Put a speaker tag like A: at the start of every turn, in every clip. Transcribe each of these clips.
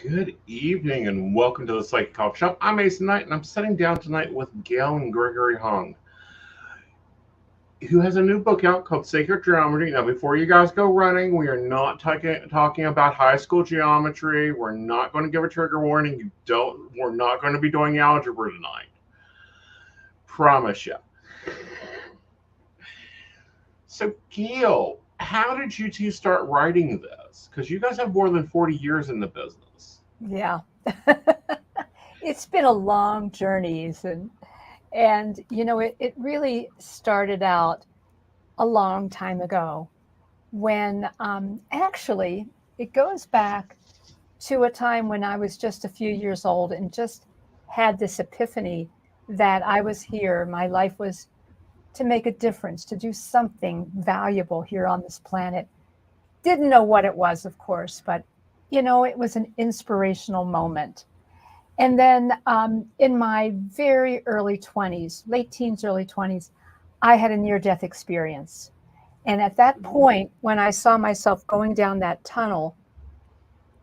A: Good evening and welcome to the Psychic Coffee Shop. I'm Mason Knight and I'm sitting down tonight with Gail and Gregory Hoag, who has a new book out called Sacred Geometry. Now, before you guys go running, we are not talking about high school geometry. We're not going to give a trigger warning. We're not going to be doing algebra tonight. Promise you. So, Gail, how did you two start writing this? Because you guys have more than 40 years in the business.
B: Yeah. It's been a long journey, and you know, it really started out a long time ago when actually it goes back to a time when I was just a few years old and just had this epiphany that I was here. My life was to make a difference, to do something valuable here on this planet. Didn't know what it was, of course, but you know, it was an inspirational moment. And then in my very early 20s, late teens, early 20s, I had a near-death experience. And at that point, when I saw myself going down that tunnel,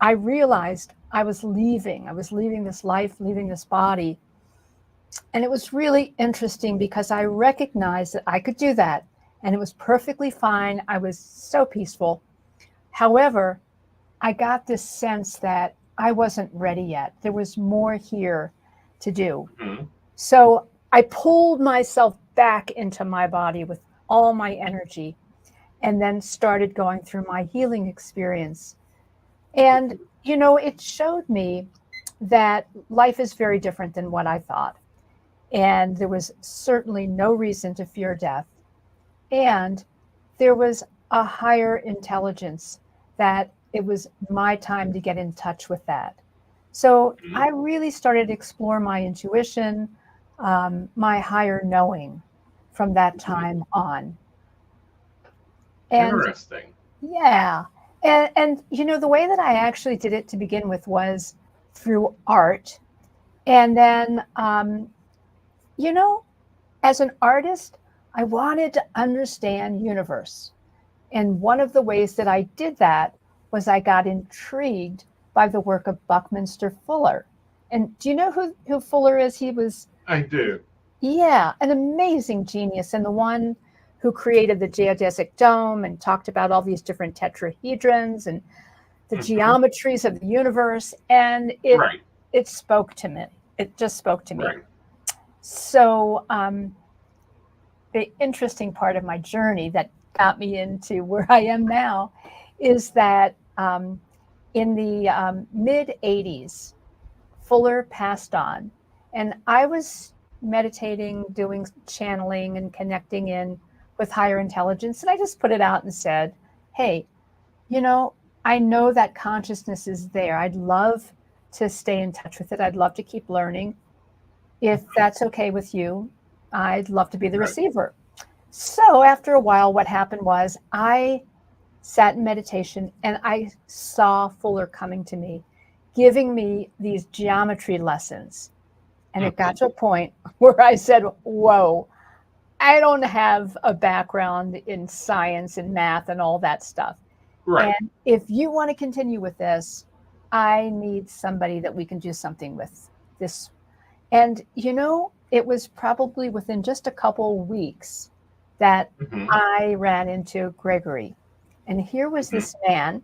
B: I realized I was leaving this life, leaving this body. And it was really interesting because I recognized that I could do that. And it was perfectly fine. I was so peaceful. However, I got this sense that I wasn't ready yet. There was more here to do. Mm-hmm. So I pulled myself back into my body with all my energy and then started going through my healing experience. And, you know, it showed me that life is very different than what I thought. And there was certainly no reason to fear death. And there was a higher intelligence that it was my time to get in touch with that. So I really started to explore my intuition, my higher knowing from that time on.
A: And, interesting.
B: Yeah. And, you know, the way that I actually did it to begin with was through art. And then, you know, as an artist, I wanted to understand universe. And one of the ways that I did that was I got intrigued by the work of Buckminster Fuller. And do you know who Fuller is?
A: I do.
B: Yeah, an amazing genius, and the one who created the geodesic dome and talked about all these different tetrahedrons and the geometries of the universe. And it spoke to me. It just spoke to me. Right. So the interesting part of my journey that got me into where I am now is that in the mid 80s, Fuller passed on, and I was meditating, doing channeling and connecting in with higher intelligence. And I just put it out and said, hey, you know, I know that consciousness is there. I'd love to stay in touch with it. I'd love to keep learning. If that's okay with you, I'd love to be the receiver. So after a while, what happened was I sat in meditation and I saw Fuller coming to me, giving me these geometry lessons. And it got to a point where I said, whoa, I don't have a background in science and math and all that stuff. Right. And if you want to continue with this, I need somebody that we can do something with this. And, you know, it was probably within just a couple of weeks that I ran into Gregory. And here was this man.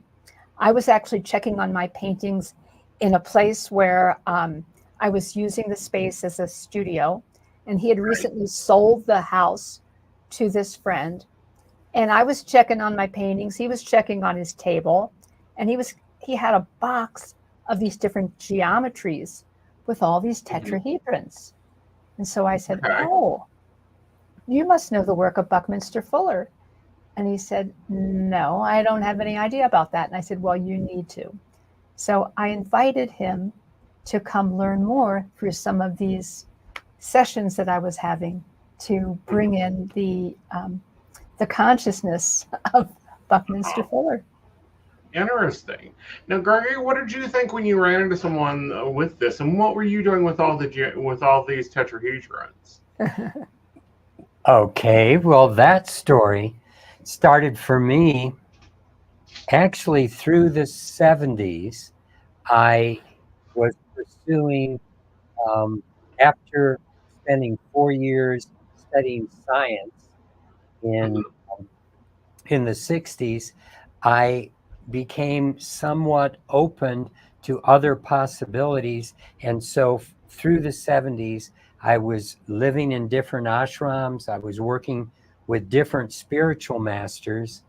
B: I was actually checking on my paintings in a place where I was using the space as a studio. And he had recently sold the house to this friend. And I was checking on my paintings. He was checking on his table. And he had a box of these different geometries with all these
A: Mhm.
B: tetrahedrons. And so I said,
A: Okay.
B: oh, you must know the work of Buckminster Fuller. And he said, no, I don't have any idea about that. And I said, well, you need to. So I invited him to come learn more through some of these sessions that I was having to bring in the consciousness of Buckminster
A: Uh-huh.
B: Fuller.
A: Interesting. Now, Gregory, what did you think when you ran into someone with this, and what were you doing with with all these tetrahedrons?
C: Okay, well, that story started for me actually through the 70s. I was pursuing, um, after spending 4 years studying science in,
A: Mhm.
C: um, in the 60s, I became somewhat open to other possibilities. And so through the 70s, I was living in different ashrams, I was working with different spiritual masters.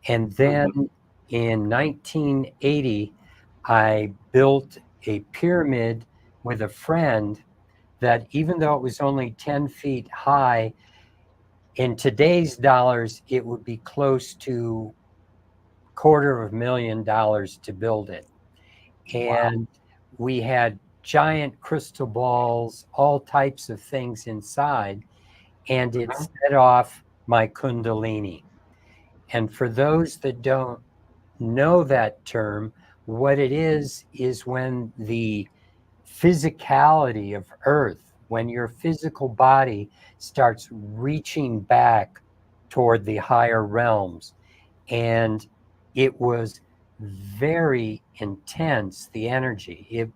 C: And then
A: Mhm.
C: in 1980, I built a pyramid with a friend that, even though it was only 10 feet high, in today's dollars, it would be close to $250,000 to build it.
A: Wow.
C: And we had giant crystal balls, all types of things inside, and it
A: Mhm.
C: set off my Kundalini. And for those that don't know that term, what it is when the physicality of Earth, when your physical body starts reaching back toward the higher realms. And it was very intense, the energy.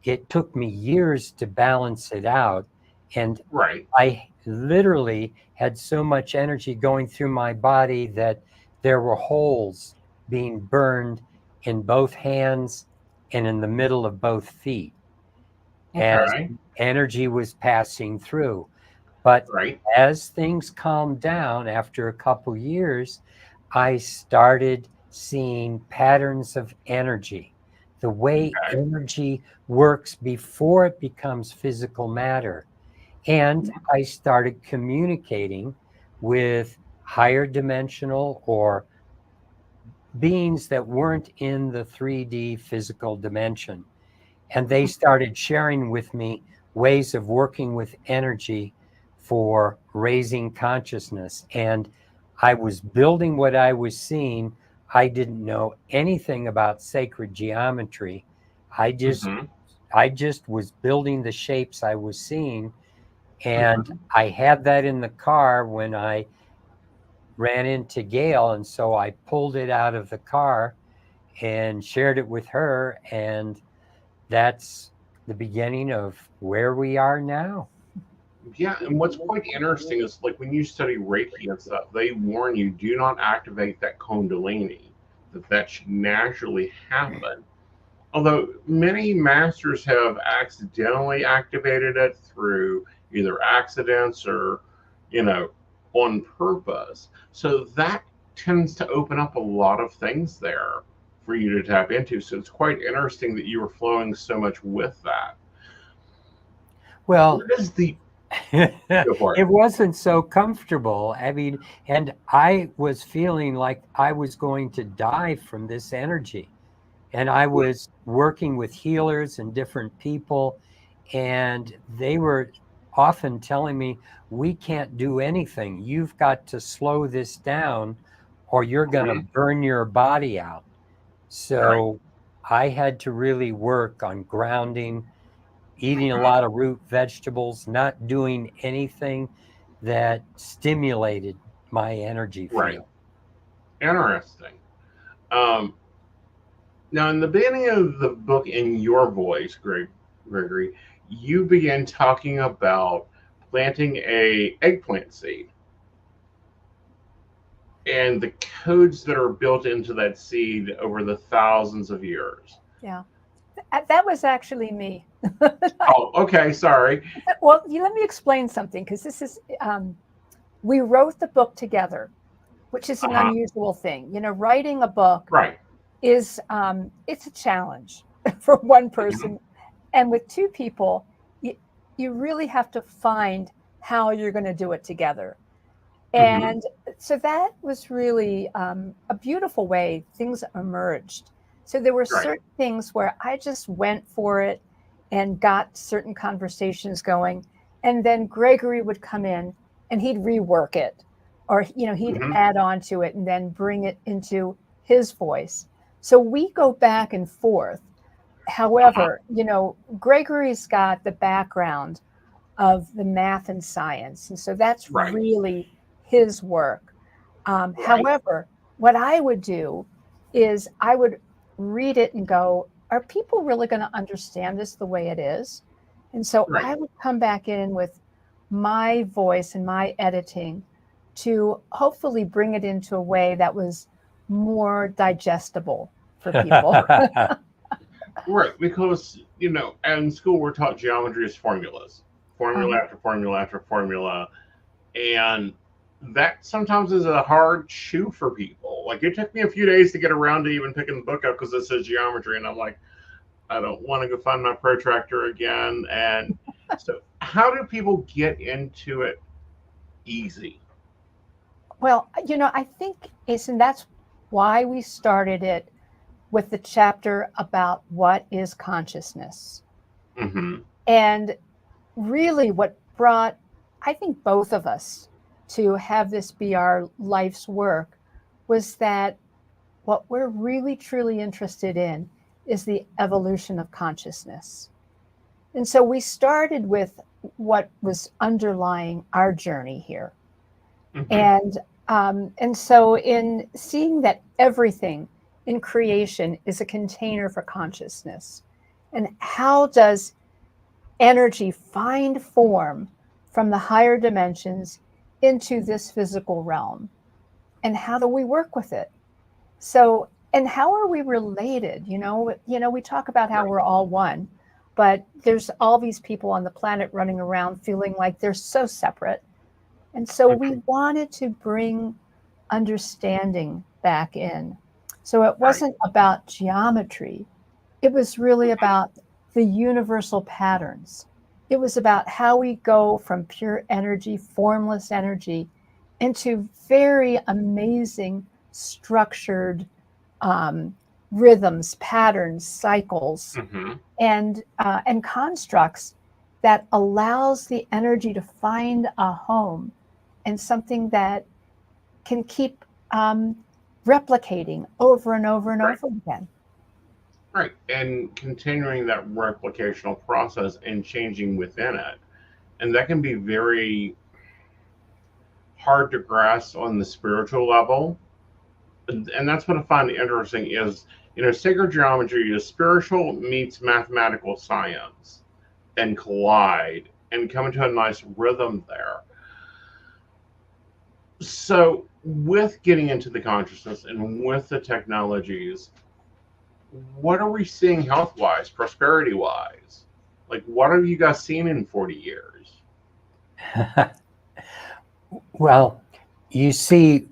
C: It took me years to balance it out. And
A: Right.
C: I literally had so much energy going through my body that there were holes being burned in both hands and in the middle of both feet as
A: Okay.
C: energy was passing through. But
A: Right.
C: as things calmed down after a couple years, I started seeing patterns of energy, the way
A: Okay.
C: energy works before it becomes physical matter. And I started communicating with higher dimensional or beings that weren't in the 3D physical dimension. And they started sharing with me ways of working with energy for raising consciousness. And I was building what I was seeing. I didn't know anything about sacred geometry. I just
A: Mhm.
C: I just was building the shapes I was seeing. And
A: Mhm.
C: I had that in the car when I ran into Gail. And so I pulled it out of the car and shared it with her. And that's the beginning of where we are now.
A: Yeah, and what's quite interesting is like when you study Reiki and stuff, they warn you do not activate that Kundalini, that should naturally happen. Although many masters have accidentally activated it through either accidents or, you know, on purpose. So that tends to open up a lot of things there for you to tap into. So it's quite interesting that you were flowing so much with that.
C: Well,
A: Where does the go for it?
C: it wasn't so comfortable. I mean, and I was feeling like I was going to die from this energy. And I was working with healers and different people, and they were often telling me, we can't do anything. You've got to slow this down or you're going to
A: Mhm.
C: burn your body out.
A: Right.
C: So I had to really work on grounding, eating a lot of root vegetables, not doing anything that stimulated my energy
A: Right.
C: field.
A: Interesting. Um, Now, in the beginning of the book, in your voice, Gregory, you begin talking about planting a eggplant seed and the codes that are built into that seed over the thousands of years.
B: Yeah, that was actually me.
A: Oh, okay, sorry.
B: Well, let me explain something because this is, we wrote the book together, which is an
A: Uh-huh.
B: unusual thing. You know, writing a book
A: Right.
B: is, it's a challenge for one
A: Mhm.
B: person And with two people, you really have to find how you're going to do it together.
A: Mm-hmm.
B: And so that was really a beautiful way things emerged. So there were
A: Right.
B: certain things where I just went for it and got certain conversations going. And then Gregory would come in and he'd rework it, or, he'd
A: Mm-hmm.
B: add on to it and then bring it into his voice. So we go back and forth.
A: Uh-huh.
B: However, Gregory's got the background of the math and science. And so that's
A: Right.
B: really his work.
A: Right.
B: However, what I would do is I would read it and go, are people really going to understand this the way it is? And so
A: Right.
B: I would come back in with my voice and my editing to hopefully bring it into a way that was more digestible for people.
A: Right. Because, in school we're taught geometry as formulas, formula after formula after formula. And that sometimes is a hard shoe for people. Like, it took me a few days to get around to even picking the book up because it says geometry. And I'm like, I don't want to go find my protractor again. And so, how do people get into it easy?
B: Well, I think, Asen, that's why we started it with the chapter about what is consciousness.
A: Mm-hmm.
B: And really, what brought, I think, both of us to have this be our life's work was that what we're really, truly interested in is the evolution of consciousness. And so we started with what was underlying our journey here.
A: Mm-hmm.
B: And so in seeing that everything in creation is a container for consciousness, and how does energy find form from the higher dimensions into this physical realm, and how do we work with it? So, and how are we related? We talk about how
A: Right.
B: we're all one, but there's all these people on the planet running around feeling like they're so separate. And so we
A: Mm-hmm.
B: wanted to bring understanding back in. So it
A: Right.
B: wasn't about geometry, it was really about the universal patterns. It was about how we go from pure energy, formless energy, into very amazing structured um, rhythms, patterns, cycles,
A: Mm-hmm.
B: and constructs that allows the energy to find a home and something that can keep replicating over and over and
A: Right.
B: over again.
A: Right. And continuing that replicational process and changing within it. And that can be very hard to grasp on the spiritual level. And that's what I find interesting is, sacred geometry is spiritual meets mathematical science and collide and come into a nice rhythm there. So, with getting into the consciousness and with the technologies, what are we seeing health wise, prosperity wise? Like, what have you guys seen in 40 years?
C: Well, you see,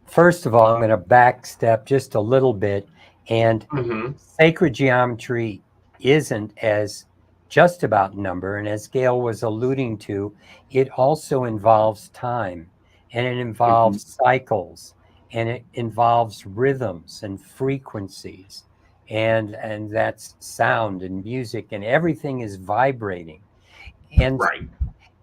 C: first of all, I'm going to backstep just a little bit. And
A: Mm-hmm.
C: sacred geometry isn't as just about number. And as Gail was alluding to, it also involves time, and it
A: Mm-hmm.
C: involves cycles, and it involves rhythms and frequencies. And that's sound and music, and everything is vibrating. And
A: Right.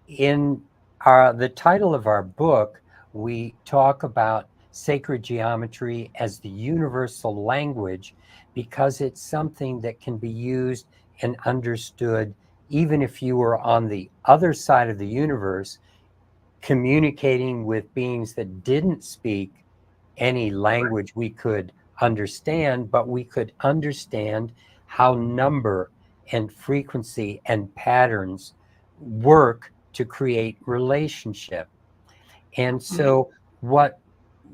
C: in the title of our book, we talk about sacred geometry as the universal language because it's something that can be used and understood even if you were on the other side of the universe communicating with beings that didn't speak any
A: Right.
C: language we could understand, but we could understand how number and frequency and patterns work to create relationship. And
A: Mm-hmm.
C: so what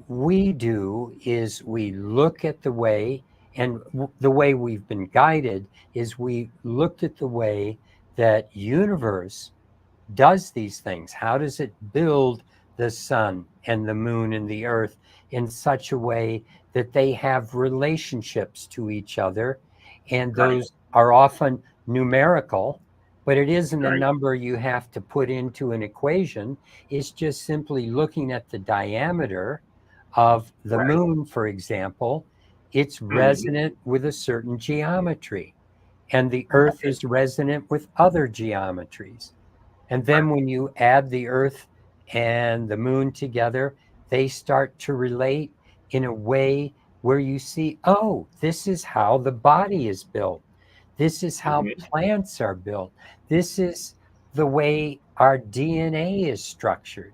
C: we do is we look at the way, and the way we've been guided is we looked at the way that universe does these things. How does it build the sun and the moon and the earth in such a way that they have relationships to each other? And
A: Right.
C: those are often numerical, but it isn't a
A: Right.
C: number you have to put into an equation. It's just simply looking at the diameter of the
A: Right.
C: moon, for example. It's
A: Mhm.
C: resonant with a certain geometry, and the Earth is resonant with other geometries. And then when you add the Earth and the moon together, they start to relate in a way where you see, oh, this is how the body is built. This is how
A: Mhm.
C: plants are built. This is the way our DNA is structured.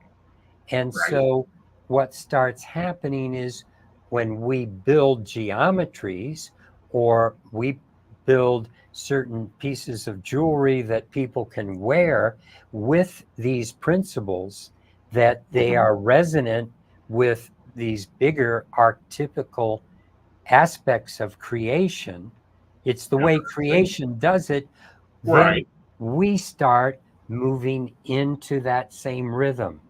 C: And
A: Right.
C: so what starts happening is when we build geometries or we build certain pieces of jewelry that people can wear with these principles, that they
A: Mhm.
C: are resonant with these bigger archetypical aspects of creation. It's the way
A: Interesting.
C: creation does it. Then
A: Right.
C: we start moving into that same rhythm,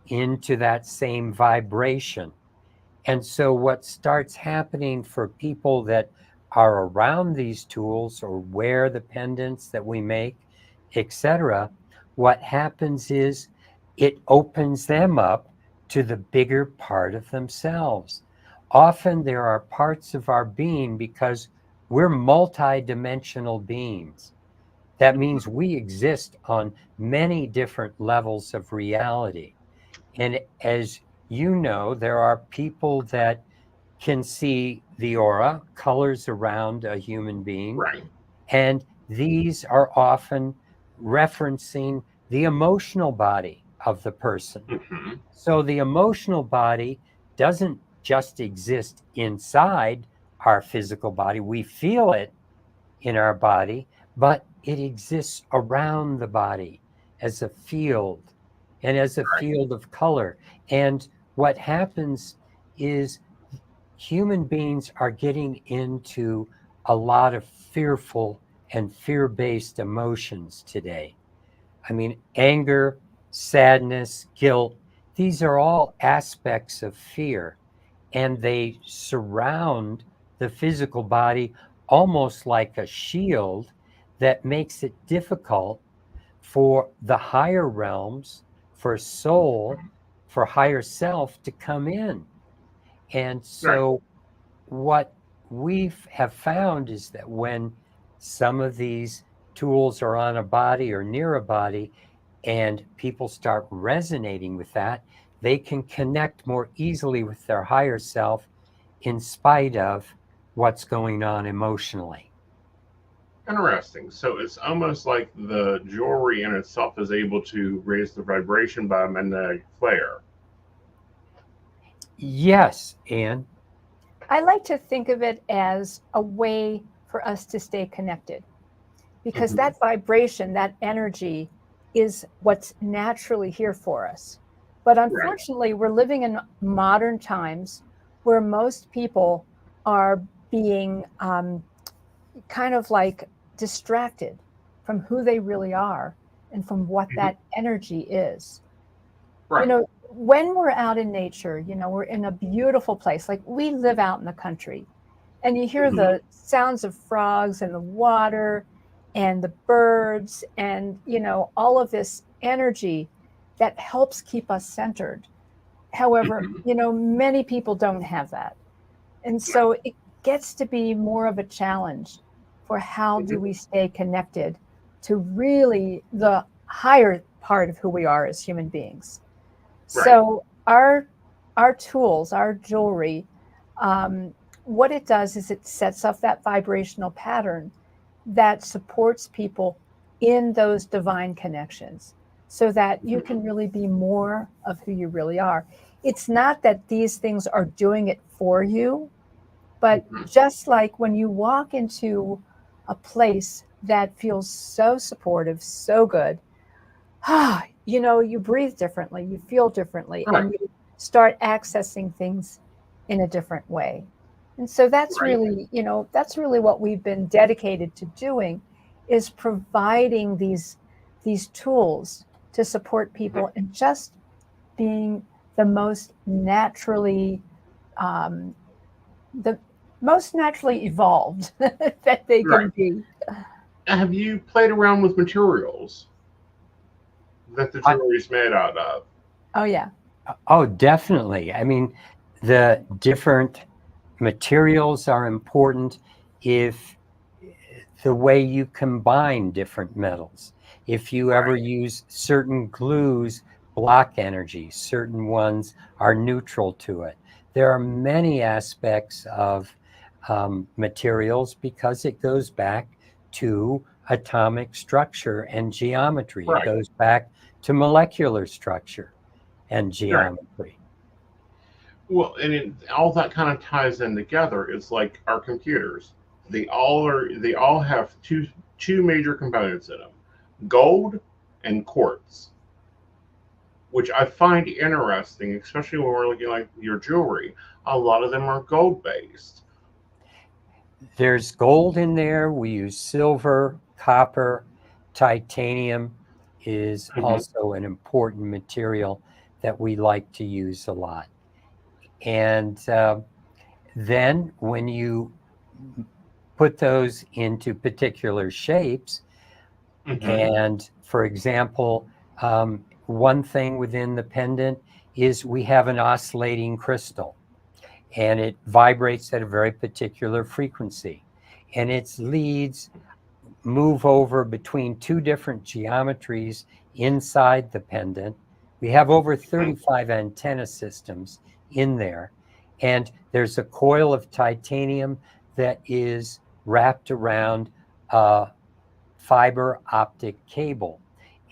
C: into that same vibration. And so, what starts happening for people that are around these tools or wear the pendants that we make, etc., what happens is it opens them up to the bigger part of themselves. Often there are parts of our being because we're multidimensional beings. That
A: Mhm.
C: means we exist on many different levels of reality. And as you know, there are people that can see the aura, colors around a human being,
A: Right.
C: and these are often referencing the emotional body of the person.
A: Mhm.
C: So the emotional body doesn't just exist inside our physical body, we feel it in our body, but it exists around the body as a field and as a
A: Right.
C: field of color. And what happens is human beings are getting into a lot of fearful and fear based emotions today. I mean, anger, sadness, guilt, these are all aspects of fear, and they surround the physical body almost like a shield that makes it difficult for the higher realms, for soul, for higher self to come in. And
A: Right.
C: so what we have found is that when some of these tools are on a body or near a body and people start resonating with that, they can connect more easily with their higher self in spite of what's going on emotionally.
A: Interesting. So it's almost like the jewelry in itself is able to raise the vibration by a magnetic flare.
C: Yes, Anne.
B: I like to think of it as a way for us to stay connected because
A: Mhm.
B: that vibration, that energy is what's naturally here for us. But
A: Right.
B: unfortunately, we're living in modern times where most people are being kind of like distracted from who they really are and from what
A: Mhm.
B: that energy is. You
A: Right.
B: know, when we're out in nature, we're in a beautiful place, like we live out in the country, and you hear
A: Mhm.
B: the sounds of frogs and the water and the birds and, all of this energy that helps keep us centered. However,
A: Mhm.
B: many people don't have that. And
A: No.
B: so it gets to be more of a challenge for how do
A: Mhm.
B: we stay connected to really the higher part of who we are as human beings.
A: Right.
B: So our tools, our jewelry, um, what it does is it sets up that vibrational pattern that supports people in those divine connections so that you
A: Mhm.
B: can really be more of who you really are. It's not that these things are doing it for you, but
A: Mhm.
B: just like when you walk into a place that feels so supportive, so good, you breathe differently, you feel differently,
A: Right.
B: and you start accessing things in a different way. And so
A: Right.
B: that's really what we've been dedicated to doing is providing these tools to support
A: Mhm.
B: people and just being the most naturally um, the most naturally evolved that they
A: Right.
B: can be.
A: have you played around with materials that the jewelry is made out of?
B: Oh, yeah.
C: Oh, definitely. I mean, the different materials are important if the way you combine different metals. If you ever
A: Right.
C: use certain glues, block energy, certain ones are neutral to it. There are many aspects of materials because it goes back to atomic structure and geometry. It
A: Right.
C: goes back to molecular structure and
A: Right.
C: geometry.
A: Well, and all that kind of ties in together. It's like our computers. They all have two major components in them: gold and quartz, which I find interesting, especially when we're looking like your jewelry. A lot of them are gold based.
C: There's gold in there. We use silver, copper, titanium is
A: Hmm.
C: also an important material that we like to use a lot. And then when you put those into particular shapes,
A: Hmm.
C: and for example, one thing within the pendant is we have an oscillating crystal and it vibrates at a very particular frequency. And its leads move over between two different geometries inside the pendant. We have over 35 antenna systems in there. And there's a coil of titanium that is wrapped around a fiber optic cable.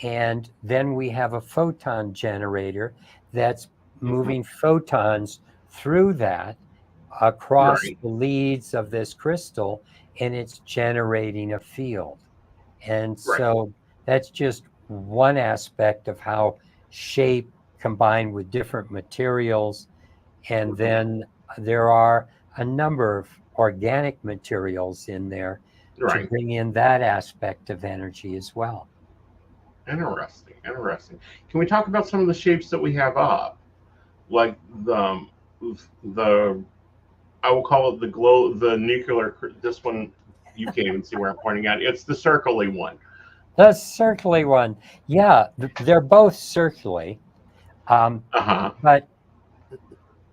C: And then we have a photon generator that's
A: Hmm.
C: moving photons through that across
A: Right.
C: the leads of this crystal, and it's generating a field. And
A: Right.
C: so that's just one aspect of how shape combined with different materials. And
A: Hmm.
C: then there are a number of organic materials in there to
A: Right.
C: bring in that aspect of energy as well.
A: Interesting. Interesting. Can we talk about some of the shapes that we have up, like the I will call it the nuclear. This one you can't even see where I'm pointing at. It's the circly one.
C: The circly one, yeah, they're both circly,
A: Uh huh.
C: but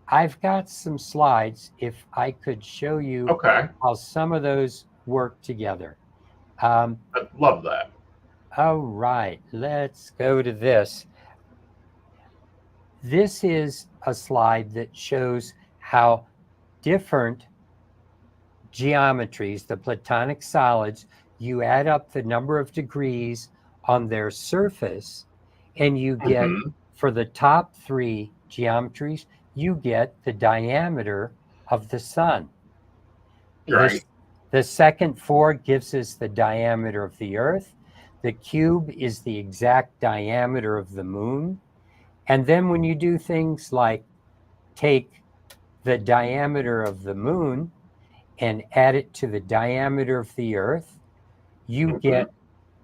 C: I've got some slides if I could show you
A: Okay.
C: how some of those work together. Um,
A: I love that.
C: all right, let's go to this. This is a slide that shows how different geometries, the platonic solids, you add up the number of degrees on their surface, and you get,
A: Hmm.
C: for the top three geometries, you get the diameter of the sun.
A: Right.
C: This, the second four gives us the diameter of the earth. The cube is the exact diameter of the moon. And then when you do things like take the diameter of the moon and add it to the diameter of the earth, you
A: Hmm.
C: get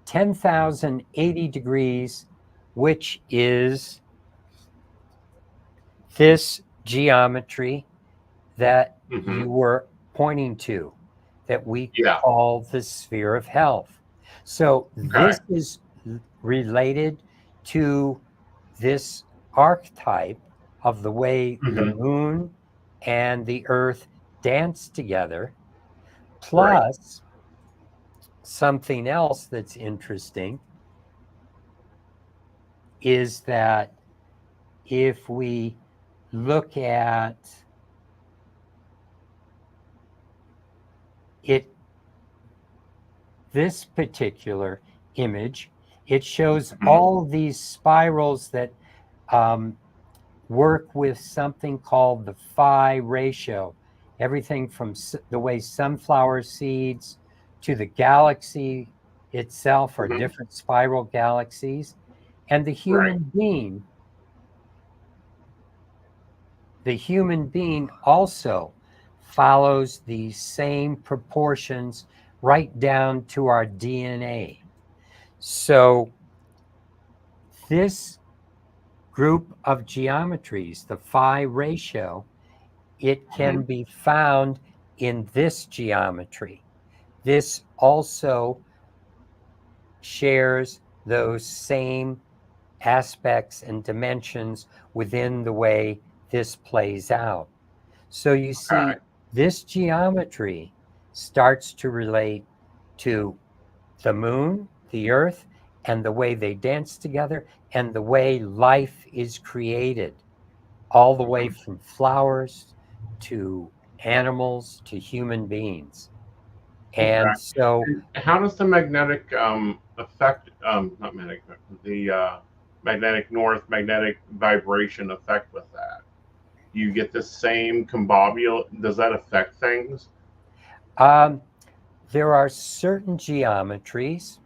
C: 10,080 degrees, which is this geometry that
A: Hmm.
C: you were pointing to, that we
A: Yeah.
C: call the sphere of health. So
A: Okay.
C: this is related to this archetype of the way the
A: Hmm.
C: moon and the earth dance together,
A: Right.
C: plus something else that's interesting is that if we look at it, this particular image, it shows
A: Hmm.
C: all these spirals that um, work with something called the phi ratio. Everything from the way sunflower seeds to the galaxy itself are
A: Hmm.
C: different spiral galaxies. And
A: Right.
C: the human being also follows these same proportions right down to our DNA. So this group of geometries, the phi ratio, it
A: Hmm.
C: can be found in this geometry. This also shares those same aspects and dimensions within the way this plays out. So you see,
A: Okay.
C: this geometry starts to relate to the moon, the earth, and the way they dance together, and the way life is created, all the way from flowers to animals to human beings.
A: Okay.
C: And so,
A: And how does the magnetic affect not magnetic the magnetic north magnetic vibration affect with that? You get the same combobule. Does that affect things?
C: um, there are certain geometries,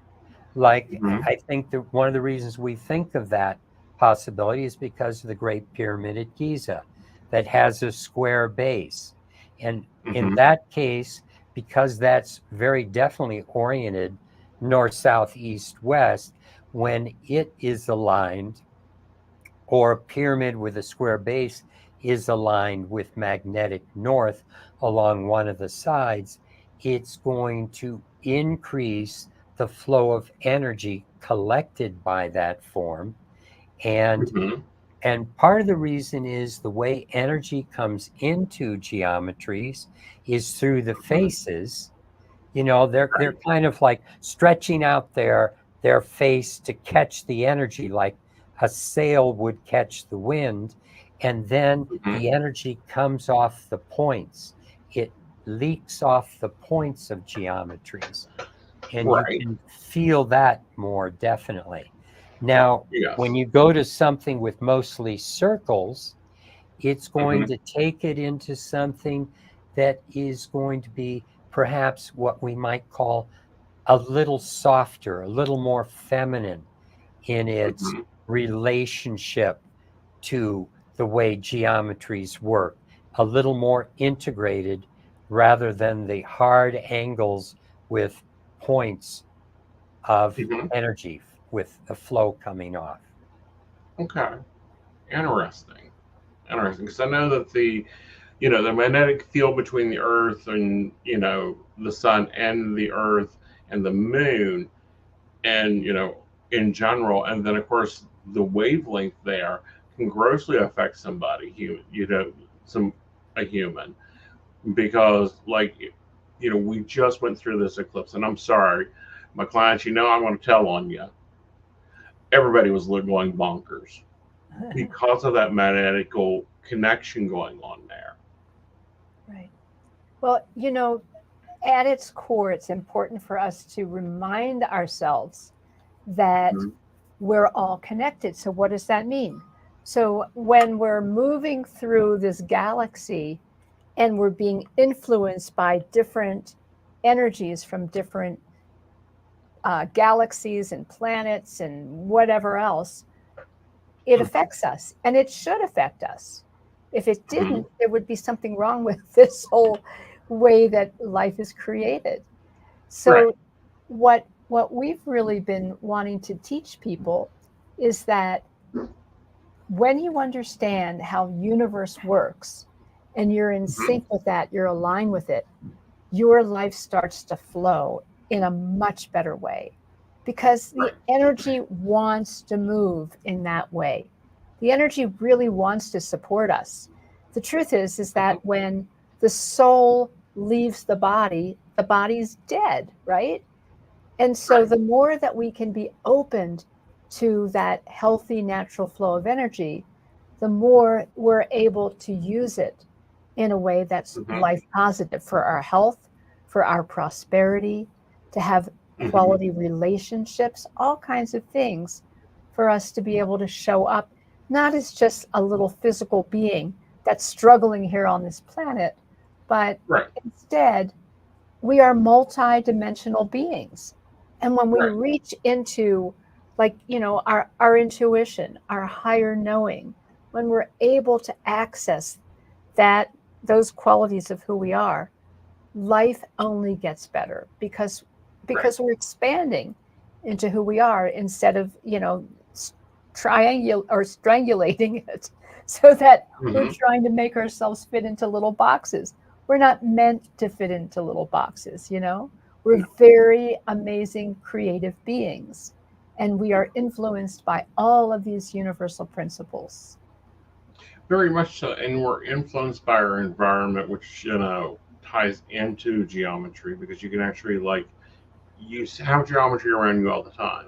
C: like
A: Hmm.
C: I think that one of the reasons we think of that possibility is because of the Great Pyramid at Giza that has a square base. And in
A: Hmm.
C: that case, because that's very definitely oriented north, south, east, west, when it is aligned, or a pyramid with a square base is aligned with magnetic north along one of the sides, it's going to increase the flow of energy collected by that form. And
A: Hmm.
C: and part of the reason is the way energy comes into geometries is through the
A: Hmm.
C: faces. You know, they're
A: Right.
C: kind of like stretching out their face to catch the energy, like a sail would catch the wind, and then
A: Hmm.
C: the energy comes off the points. It leaks off the points of geometries, and you
A: Right.
C: can feel that more definitely. Now, when
A: Yes.
C: you go to something with mostly circles, it's going
A: Hmm.
C: to take it into something that is going to be perhaps what we might call a little softer, a little more feminine in its
A: Hmm.
C: relationship to the way geometries work, a little more integrated rather than the hard angles with points of
A: Hmm.
C: energy with the flow coming off.
A: Okay. Interesting. Interesting. Because I know that the magnetic field between the Earth and the Sun and the Earth and the Moon and in general, and then of course the wavelength there can grossly affect somebody, some a human, because like we just went through this eclipse, and I'm sorry, my clients, I'm going to tell on you. Everybody was going bonkers because of that magnetical connection going on there.
B: Right. Well, at its core, it's important for us to remind ourselves that
A: Mhm.
B: we're all connected. So, what does that mean? So, when we're moving through this galaxy and we're being influenced by different energies from different galaxies and planets and whatever else, it affects us and it should affect us. If it
A: Mhm.
B: didn't, there would be something wrong with this whole way that life is created.
A: Right.
B: So what we've really been wanting to teach people is that when you understand how universe works and you're in
A: Mhm.
B: sync with that, you're aligned with it, your life starts to flow in a much better way because the
A: Right.
B: energy wants to move in that way. The energy really wants to support us. The truth is
A: Mhm.
B: that when the soul leaves the body's dead, right? And so
A: Right.
B: the more that we can be opened to that healthy natural flow of energy, the more we're able to use it in a way that's
A: Mhm.
B: life positive for our health, for our prosperity, to have
A: Mhm.
B: quality relationships, all kinds of things for us to be able to show up, not as just a little physical being that's struggling here on this planet, but
A: Right.
B: instead we are multi-dimensional beings. And when we
A: Right.
B: reach into like our intuition, our higher knowing, when we're able to access that those qualities of who we are, life only gets better
A: Right.
B: because we're expanding into who we are instead of triangul or strangulating it so that we're
A: Mhm.
B: trying to make ourselves fit into little boxes. We're not meant to fit into little boxes. We're very amazing creative beings, and we are influenced by all of these universal principles.
A: Very much so, and we're influenced by our environment, which ties into geometry because you can actually you have geometry around you all the time.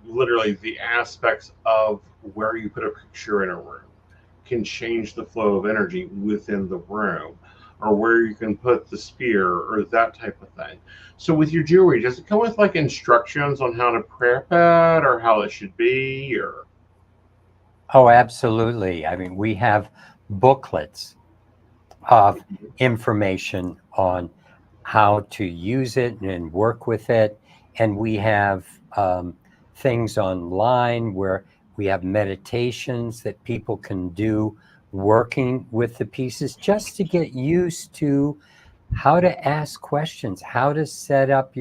A: Literally, the aspects of where you put a picture in a room can change the flow of energy within the room, or where you can put the spear or that type of thing. So with your jewelry, does it come with like instructions on how to prep it or how it should be, or?
C: Oh, absolutely. I mean, we have booklets of information on how to use it and work with it. And we have things online where we have meditations that people can do working with the pieces just to get used to how to ask questions, how to set up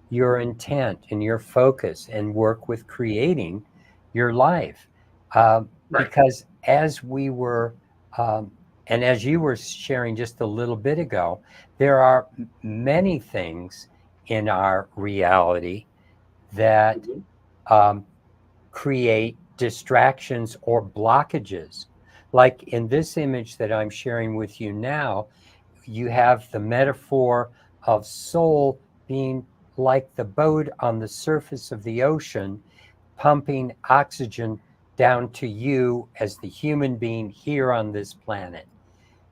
C: your intent and your focus and work with creating your life.
A: Right.
C: Because as we were, and as you were sharing just a little bit ago, there are many things in our reality that
A: Mhm.
C: um, create distractions or blockages. Like in this image that I'm sharing with you now, you have the metaphor of soul being like the boat on the surface of the ocean, pumping oxygen down to you as the human being here on this planet.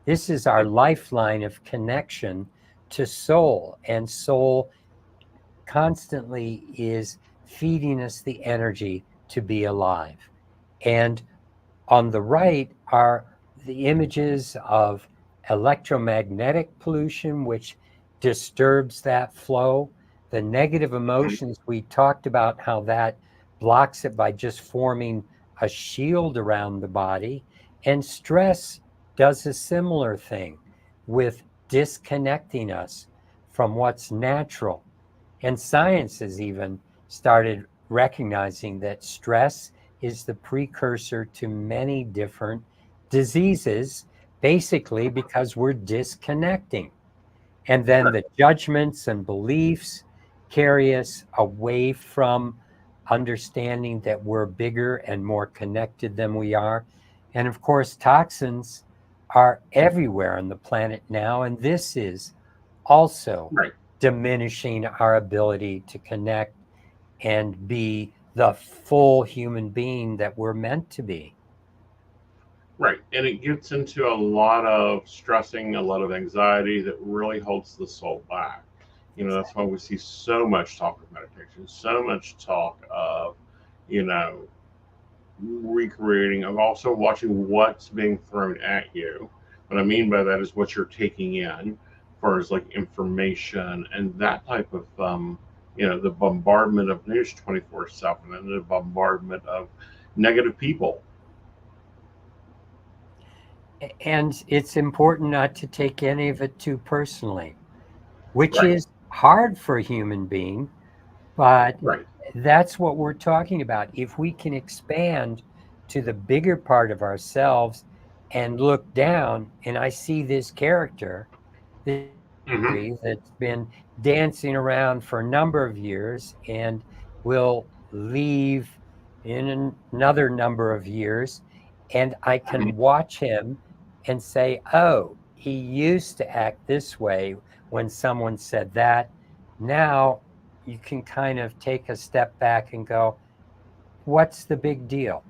C: This is our lifeline of connection to soul, and soul constantly is feeding us the energy to be alive. And on the right are the images of electromagnetic pollution, which disturbs that flow. The negative
A: Mhm.
C: emotions, we talked about how that blocks it by just forming a shield around the body. And stress does a similar thing with disconnecting us from what's natural. And science has even started recognizing that stress is the precursor to many different diseases, basically because we're disconnecting. And then the judgments and beliefs carry us away from understanding that we're bigger and more connected than we are. And of course, toxins are everywhere on the planet now. And this is also
A: Right.
C: diminishing our ability to connect and be the full human being that we're meant to be.
A: Right. And it gets into a lot of stressing, a lot of anxiety that really holds the soul back. That's why we see so much talk of meditation, so much talk of, you know, recreating, of also watching what's being thrown at you. What I mean by that is what you're taking in, as far as like information and that type of, the bombardment of news 24/7 and the bombardment of negative people.
C: And it's important not to take any of it too personally, which
A: Right.
C: is hard for a human being, but
A: Right.
C: that's what we're talking about. If we can expand to the bigger part of ourselves and look down, and I see this character, this
A: Hmm.
C: that's been dancing around for a number of years and will leave in another number of years. And I
A: Hmm.
C: can watch him and say, oh, he used to act this way when someone said that. Now you can kind of take a step back and go, what's the big deal?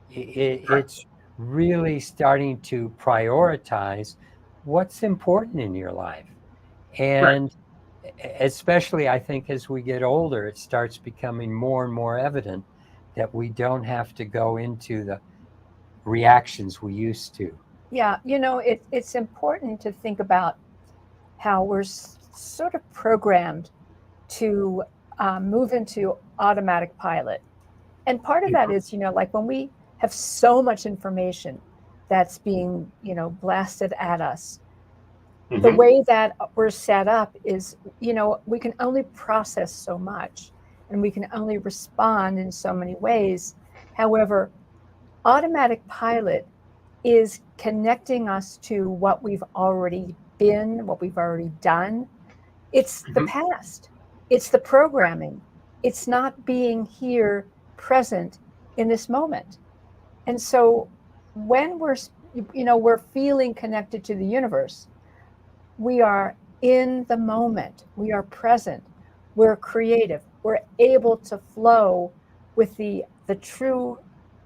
A: Right.
C: It's really starting to prioritize what's important in your life.
A: Right.
C: And especially, I think, as we get older, it starts becoming more and more evident that we don't have to go into the reactions we used to.
B: Yeah, it's important to think about how we're sort of programmed to move into automatic pilot. And part of that is, like when we have so much information that's being, blasted at us, the
A: Hmm.
B: way that we're set up is, we can only process so much and we can only respond in so many ways. However, automatic pilot is connecting us to what we've already been, what we've already done. It's the past. It's the programming. It's not being here present in this moment. And so when we're feeling connected to the universe, we are in the moment. We are present. We're creative. We're able to flow with the true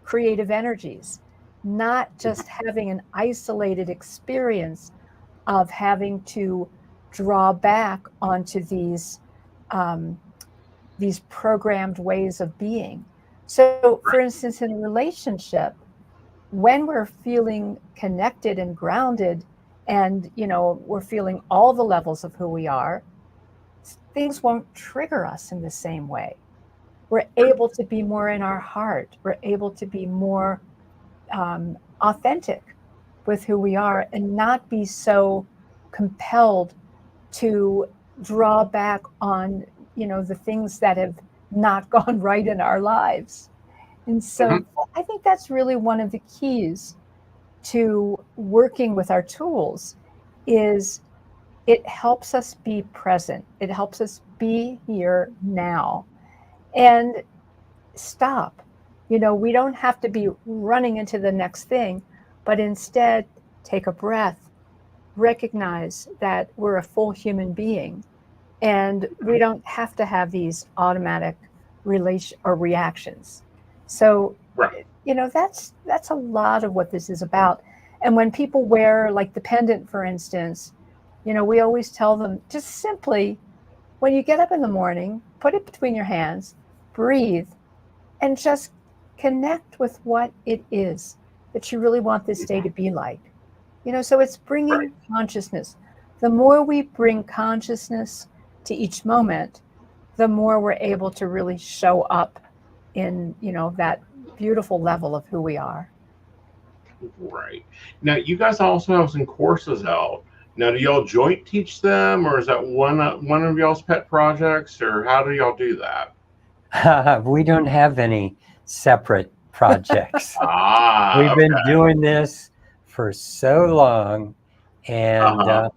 B: creative energies, not just having an isolated experience of having to draw back onto these programmed ways of being. So, for instance, in a relationship, when we're feeling connected and grounded, and we're feeling all the levels of who we are, things won't trigger us in the same way. We're able to be more in our heart. We're able to be more authentic with who we are and not be so compelled to draw back on the things that have not gone right in our lives. And so I think that's really one of the keys to working with our tools is it helps us be present. It helps us be here now and stop. We don't have to be running into the next thing, but instead take a breath, recognize that we're a full human being, and we don't have to have these automatic reactions. So, that's a lot of what this is about. And when people wear like the pendant, for instance, we always tell them just simply, when you get up in the morning, put it between your hands, breathe, and just connect with what it is that you really want this day to be like. So it's bringing consciousness. The more we bring consciousness to each moment, the more we're able to really show up in, that beautiful level of who we are.
A: Right. Now, you guys also have some courses out. Now, do y'all joint teach them, or is that one of y'all's pet projects, or how do y'all do that?
C: We don't have any separate projects. We've been doing this for so long, and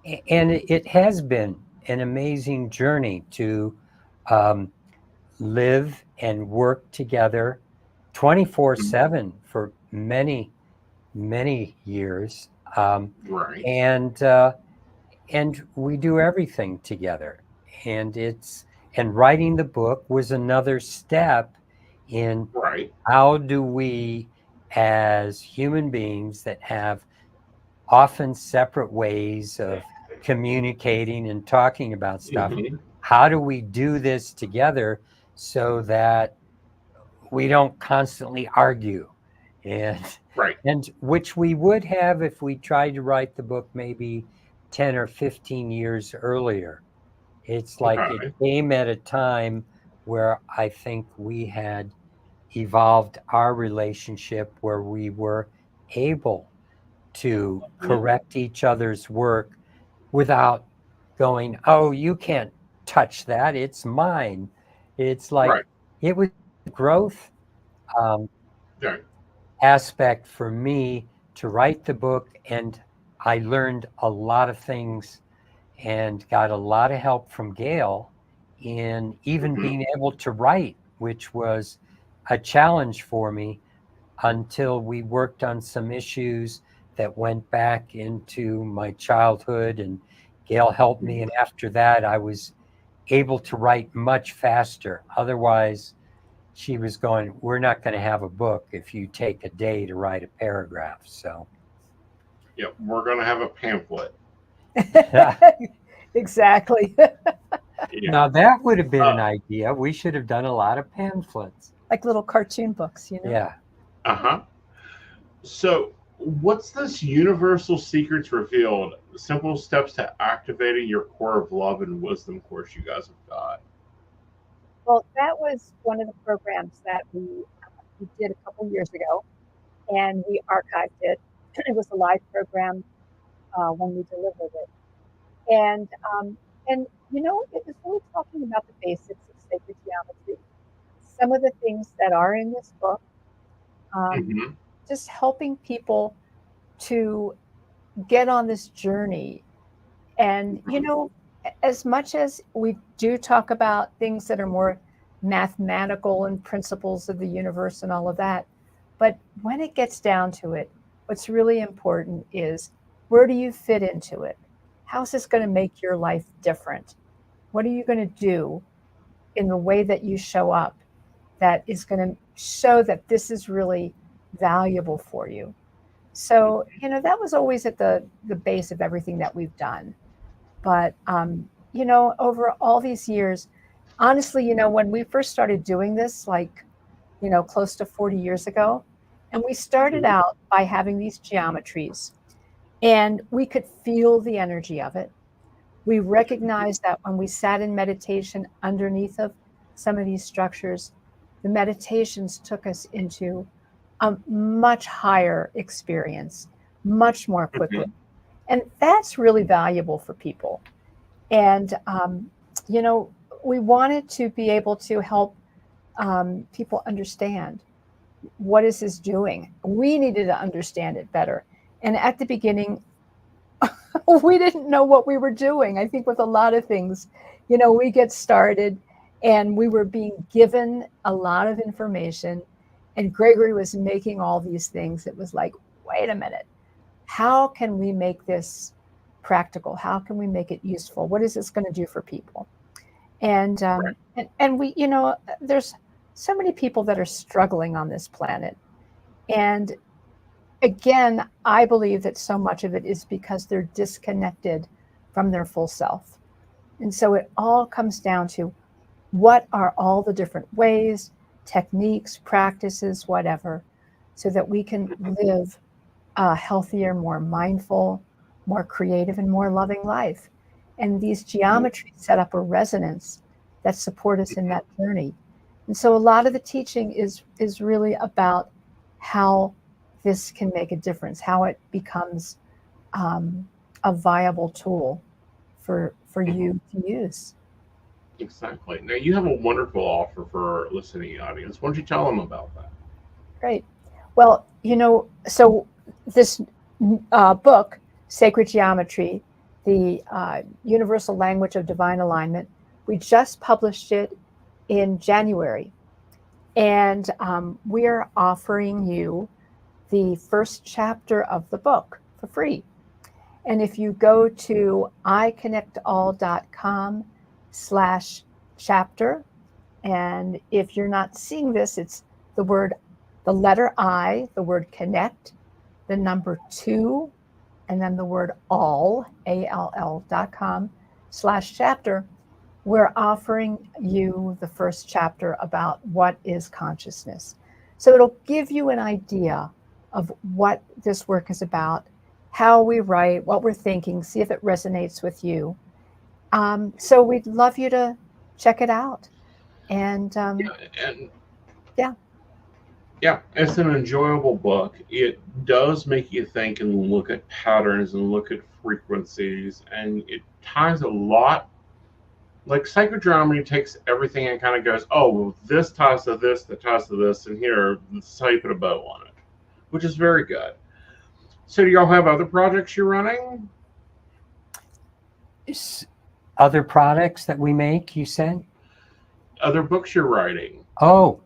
C: it has been an amazing journey to live and work together 24/7 for many years, and we do everything together. And writing the book was another step in how do we, as human beings that have often separate ways of communicating and talking about stuff, how do we do this together so that we don't constantly argue? And which we would have if we tried to write the book maybe 10 or 15 years earlier. It's like it came at a time where I think we had evolved our relationship where we were able to correct each other's work without going, oh, you can't touch that, it's mine. It's like it was growth aspect for me to write the book, and I learned a lot of things and got a lot of help from Gail in even being able to write, which was a challenge for me until we worked on some issues that went back into my childhood, and Gail helped me. And after that, I was able to write much faster. Otherwise, she was going, we're not going to have a book if you take a day to write a paragraph. So,
A: yep, we're going to have a pamphlet.
B: Exactly.
C: Now that would have been an idea. We should have done a lot of pamphlets.
B: Like little cartoon books,
C: Yeah.
A: So what's this Universal Secrets Revealed, Simple Steps to Activating Your Core of Love and Wisdom course you guys have got?
B: Well, that was one of the programs that we did a couple years ago, and we archived it. It was a live program when we delivered it. And it was really talking about the basics of sacred geometry. Some of the things that are in this book, just helping people to get on this journey. And, as much as we do talk about things that are more mathematical and principles of the universe and all of that, but when it gets down to it, what's really important is, where do you fit into it? How's this going to make your life different? What are you going to do in the way that you show up that is going to show that this is really valuable for you? So, that was always at the base of everything that we've done. But, over all these years, honestly, when we first started doing this, like, close to 40 years ago, and we started out by having these geometries, and we could feel the energy of it. We recognized that when we sat in meditation underneath of some of these structures, the meditations took us into a much higher experience, much more quickly. And that's really valuable for people. And, we wanted to be able to help people understand, what is this doing? We needed to understand it better. And at the beginning, we didn't know what we were doing. I think with a lot of things, we get started and we were being given a lot of information, and Gregory was making all these things. It was like, wait a minute, how can we make this practical? How can we make it useful? What is this going to do for people? And we, there's so many people that are struggling on this planet. And again, I believe that so much of it is because they're disconnected from their full self. And so it all comes down to, what are all the different ways, techniques, practices, whatever, so that we can live a healthier, more mindful, more creative, and more loving life. And these geometries set up a resonance that support us in that journey. And so a lot of the teaching is really about how this can make a difference, how it becomes a viable tool for you to use.
A: Exactly. Now, you have a wonderful offer for our listening audience. Why don't you tell them about that?
B: Great. Well, so this book, Sacred Geometry, the Universal Language of Divine Alignment, we just published it in January. And we are offering you the first chapter of the book for free. And if you go to iconnectall.com/chapter, and if you're not seeing this, it's the letter I, the word connect, the number 2, and then the word all, ALL.com/chapter. We're offering you the first chapter about what is consciousness. So it'll give you an idea of what this work is about, how we write, what we're thinking, see if it resonates with you. So we'd love you to check it out. And
A: yeah, it's an enjoyable book. It does make you think and look at patterns and look at frequencies, and it ties a lot. Like psychodrama takes everything and kind of goes, oh, well, this ties to this, that ties to this, and here, this is how you put a bow on it, which is very good. So do y'all have other projects you're running?
C: Other products that we make, you said?
A: Other books you're writing?
C: Oh,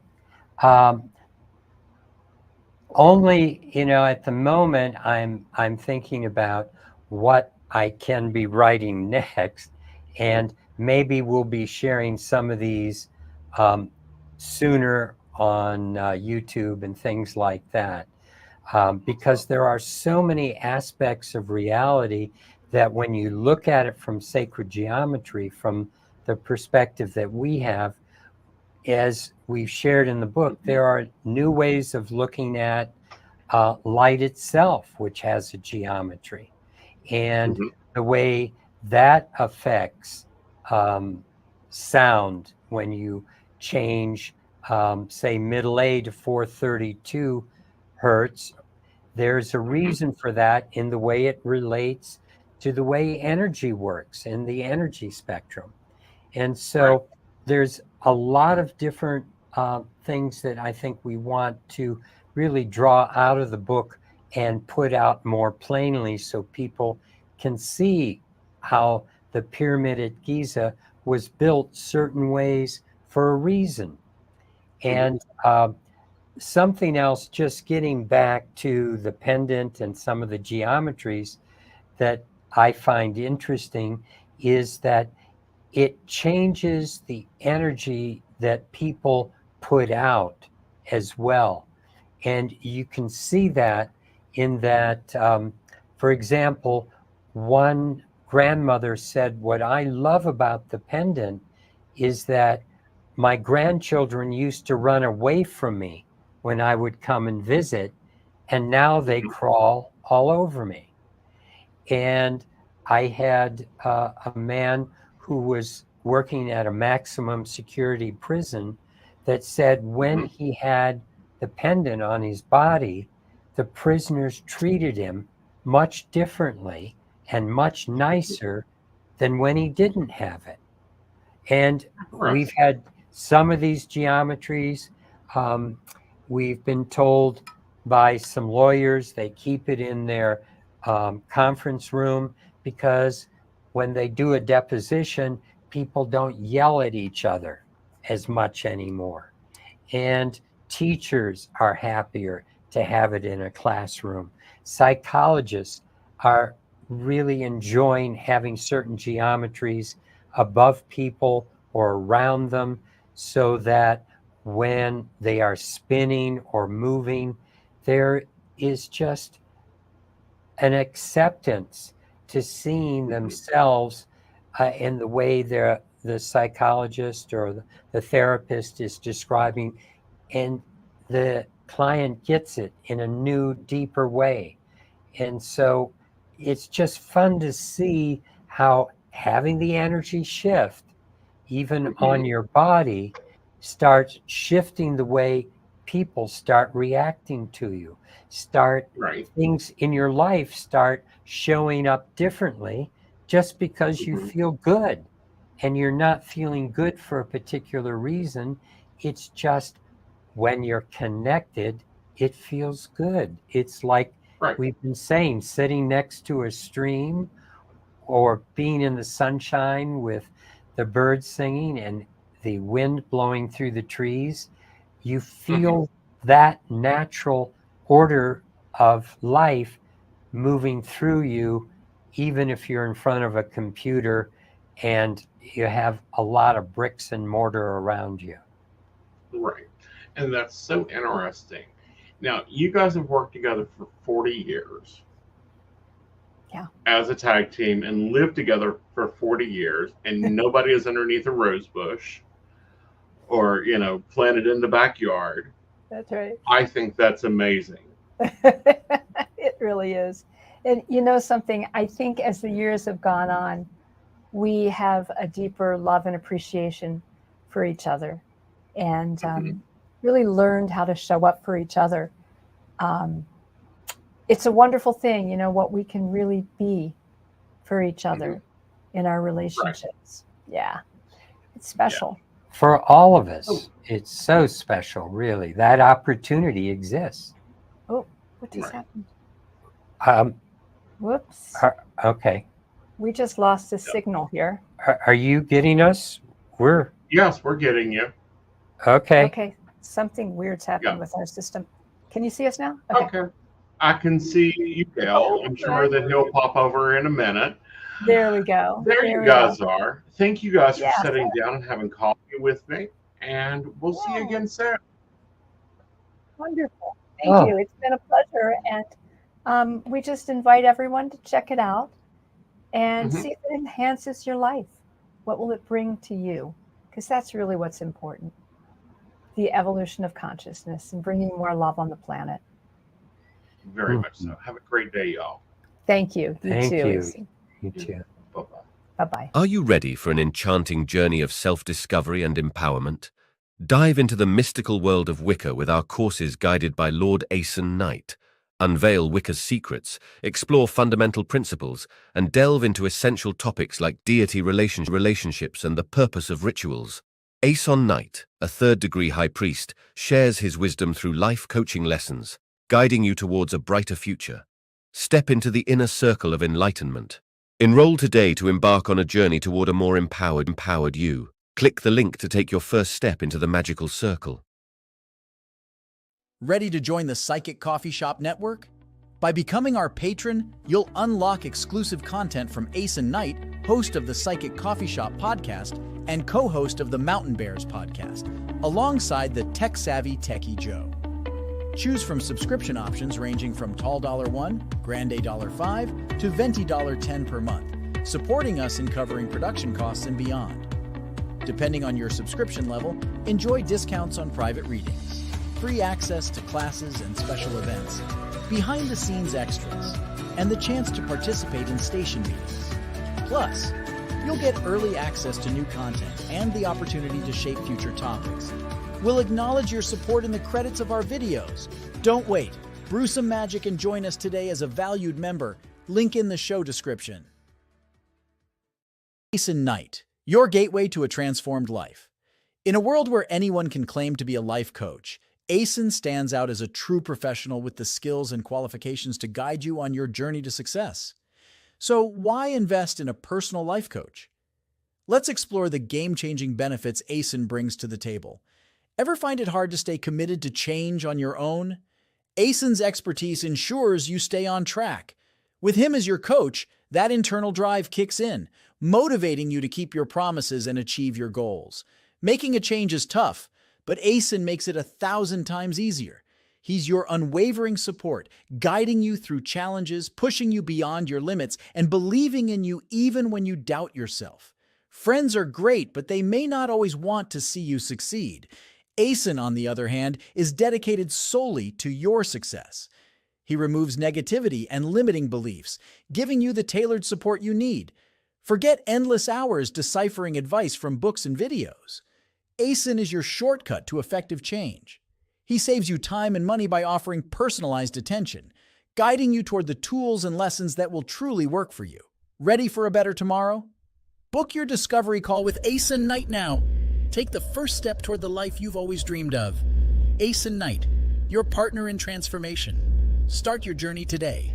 C: only, at the moment, I'm thinking about what I can be writing next, and maybe we'll be sharing some of these sooner on YouTube and things like that, because there are so many aspects of reality that when you look at it from sacred geometry, from the perspective that we have, as we've shared in the book, there are new ways of looking at light itself, which has a geometry, and the way that affects sound when you change, say, middle A to 432 hertz. There's a reason for that in the way it relates to the way energy works in the energy spectrum. And so there's a lot of different things that I think we want to really draw out of the book and put out more plainly so people can see how the pyramid at Giza was built certain ways for a reason. And something else, just getting back to the pendant and some of the geometries that I find interesting, is that it changes the energy that people put out as well. And you can see that in that, for example, one grandmother said, what I love about the pendant is that my grandchildren used to run away from me when I would come and visit, and now they crawl all over me. And I had a man who was working at a maximum security prison that said when he had the pendant on his body, the prisoners treated him much differently and much nicer than when he didn't have it. And we've had some of these geometries. We've been told by some lawyers they keep it in their conference room because when they do a deposition, people don't yell at each other as much anymore. And teachers are happier to have it in a classroom. Psychologists are really enjoying having certain geometries above people or around them so that when they are spinning or moving, there is just an acceptance to seeing themselves in the way the psychologist or the therapist is describing, and the client gets it in a new, deeper way. And so it's just fun to see how having the energy shift, even on your body, starts shifting the way people start reacting to you. Things in your life start showing up differently just because you feel good. And you're not feeling good for a particular reason. It's just when you're connected, it feels good. It's like we've been saying, sitting next to a stream or being in the sunshine with the birds singing and the wind blowing through the trees. You feel that natural order of life moving through you, even if you're in front of a computer and you have a lot of bricks and mortar around you.
A: Right. And that's so interesting. Now, you guys have worked together for 40 years.
B: Yeah.
A: As a tag team and lived together for 40 years, and nobody is underneath a rose bush or, planted in the backyard.
B: That's right.
A: I think that's amazing.
B: It really is. And you know something, I think as the years have gone on, we have a deeper love and appreciation for each other, and really learned how to show up for each other. It's a wonderful thing, what we can really be for each other in our relationships. Right. Yeah, it's special.
C: Yeah. For all of us, it's so special, really. That opportunity exists.
B: Oh, what just happened? Whoops.
C: Okay.
B: We just lost a signal here.
C: Are you getting us?
A: Yes, we're getting you.
C: Okay.
B: Okay. Something weird's happened with our system. Can you see us now?
A: Okay. I can see you, Gail. I'm sure that he'll pop over in a minute.
B: There we go.
A: There you guys are. Thank you guys for sitting down and having coffee with me. And we'll see you again soon.
B: Wonderful. Thank you. It's been a pleasure. And we just invite everyone to check it out and see if it enhances your life. What will it bring to you? Because that's really what's important. The evolution of consciousness and bringing more love on the planet.
A: Very much so. Have a great day, y'all.
B: Thank you.
C: Thank you. You too.
A: Bye-bye.
B: Bye-bye.
D: Are you ready for an enchanting journey of self-discovery and empowerment? Dive into the mystical world of Wicca with our courses guided by Lord Aeson Knight. Unveil Wicca's secrets, explore fundamental principles, and delve into essential topics like deity relationships and the purpose of rituals. Aeson Knight, a third-degree high priest, shares his wisdom through life coaching lessons, guiding you towards a brighter future. Step into the inner circle of enlightenment. Enroll today to embark on a journey toward a more empowered you. Click the link to take your first step into the magical circle.
E: Ready to join the Psychic Coffee Shop Network? By becoming our patron, you'll unlock exclusive content from Asen Knight, host of the Psychic Coffee Shop podcast and co-host of the Mountain Bears podcast, alongside the tech-savvy Techie Joe. Choose from subscription options ranging from Tall $1, Grande $5, to Venti $10 per month, supporting us in covering production costs and beyond. Depending on your subscription level, enjoy discounts on private readings, free access to classes and special events, behind-the-scenes extras, and the chance to participate in station meetings. Plus, you'll get early access to new content and the opportunity to shape future topics. We'll acknowledge your support in the credits of our videos. Don't wait. Brew some magic and join us today as a valued member. Link in the show description. Asen Knight, your gateway to a transformed life. In a world where anyone can claim to be a life coach, Asen stands out as a true professional with the skills and qualifications to guide you on your journey to success. So why invest in a personal life coach? Let's explore the game-changing benefits Asen brings to the table. Ever find it hard to stay committed to change on your own? Asen's expertise ensures you stay on track. With him as your coach, that internal drive kicks in, motivating you to keep your promises and achieve your goals. Making a change is tough, but Asen makes it 1,000 times easier. He's your unwavering support, guiding you through challenges, pushing you beyond your limits, and believing in you even when you doubt yourself. Friends are great, but they may not always want to see you succeed. Asen, on the other hand, is dedicated solely to your success. He removes negativity and limiting beliefs, giving you the tailored support you need. Forget endless hours deciphering advice from books and videos. Asen is your shortcut to effective change. He saves you time and money by offering personalized attention, guiding you toward the tools and lessons that will truly work for you. Ready for a better tomorrow? Book your discovery call with Asen Knight now. Take the first step toward the life you've always dreamed of. Asen Knight, your partner in transformation. Start your journey today.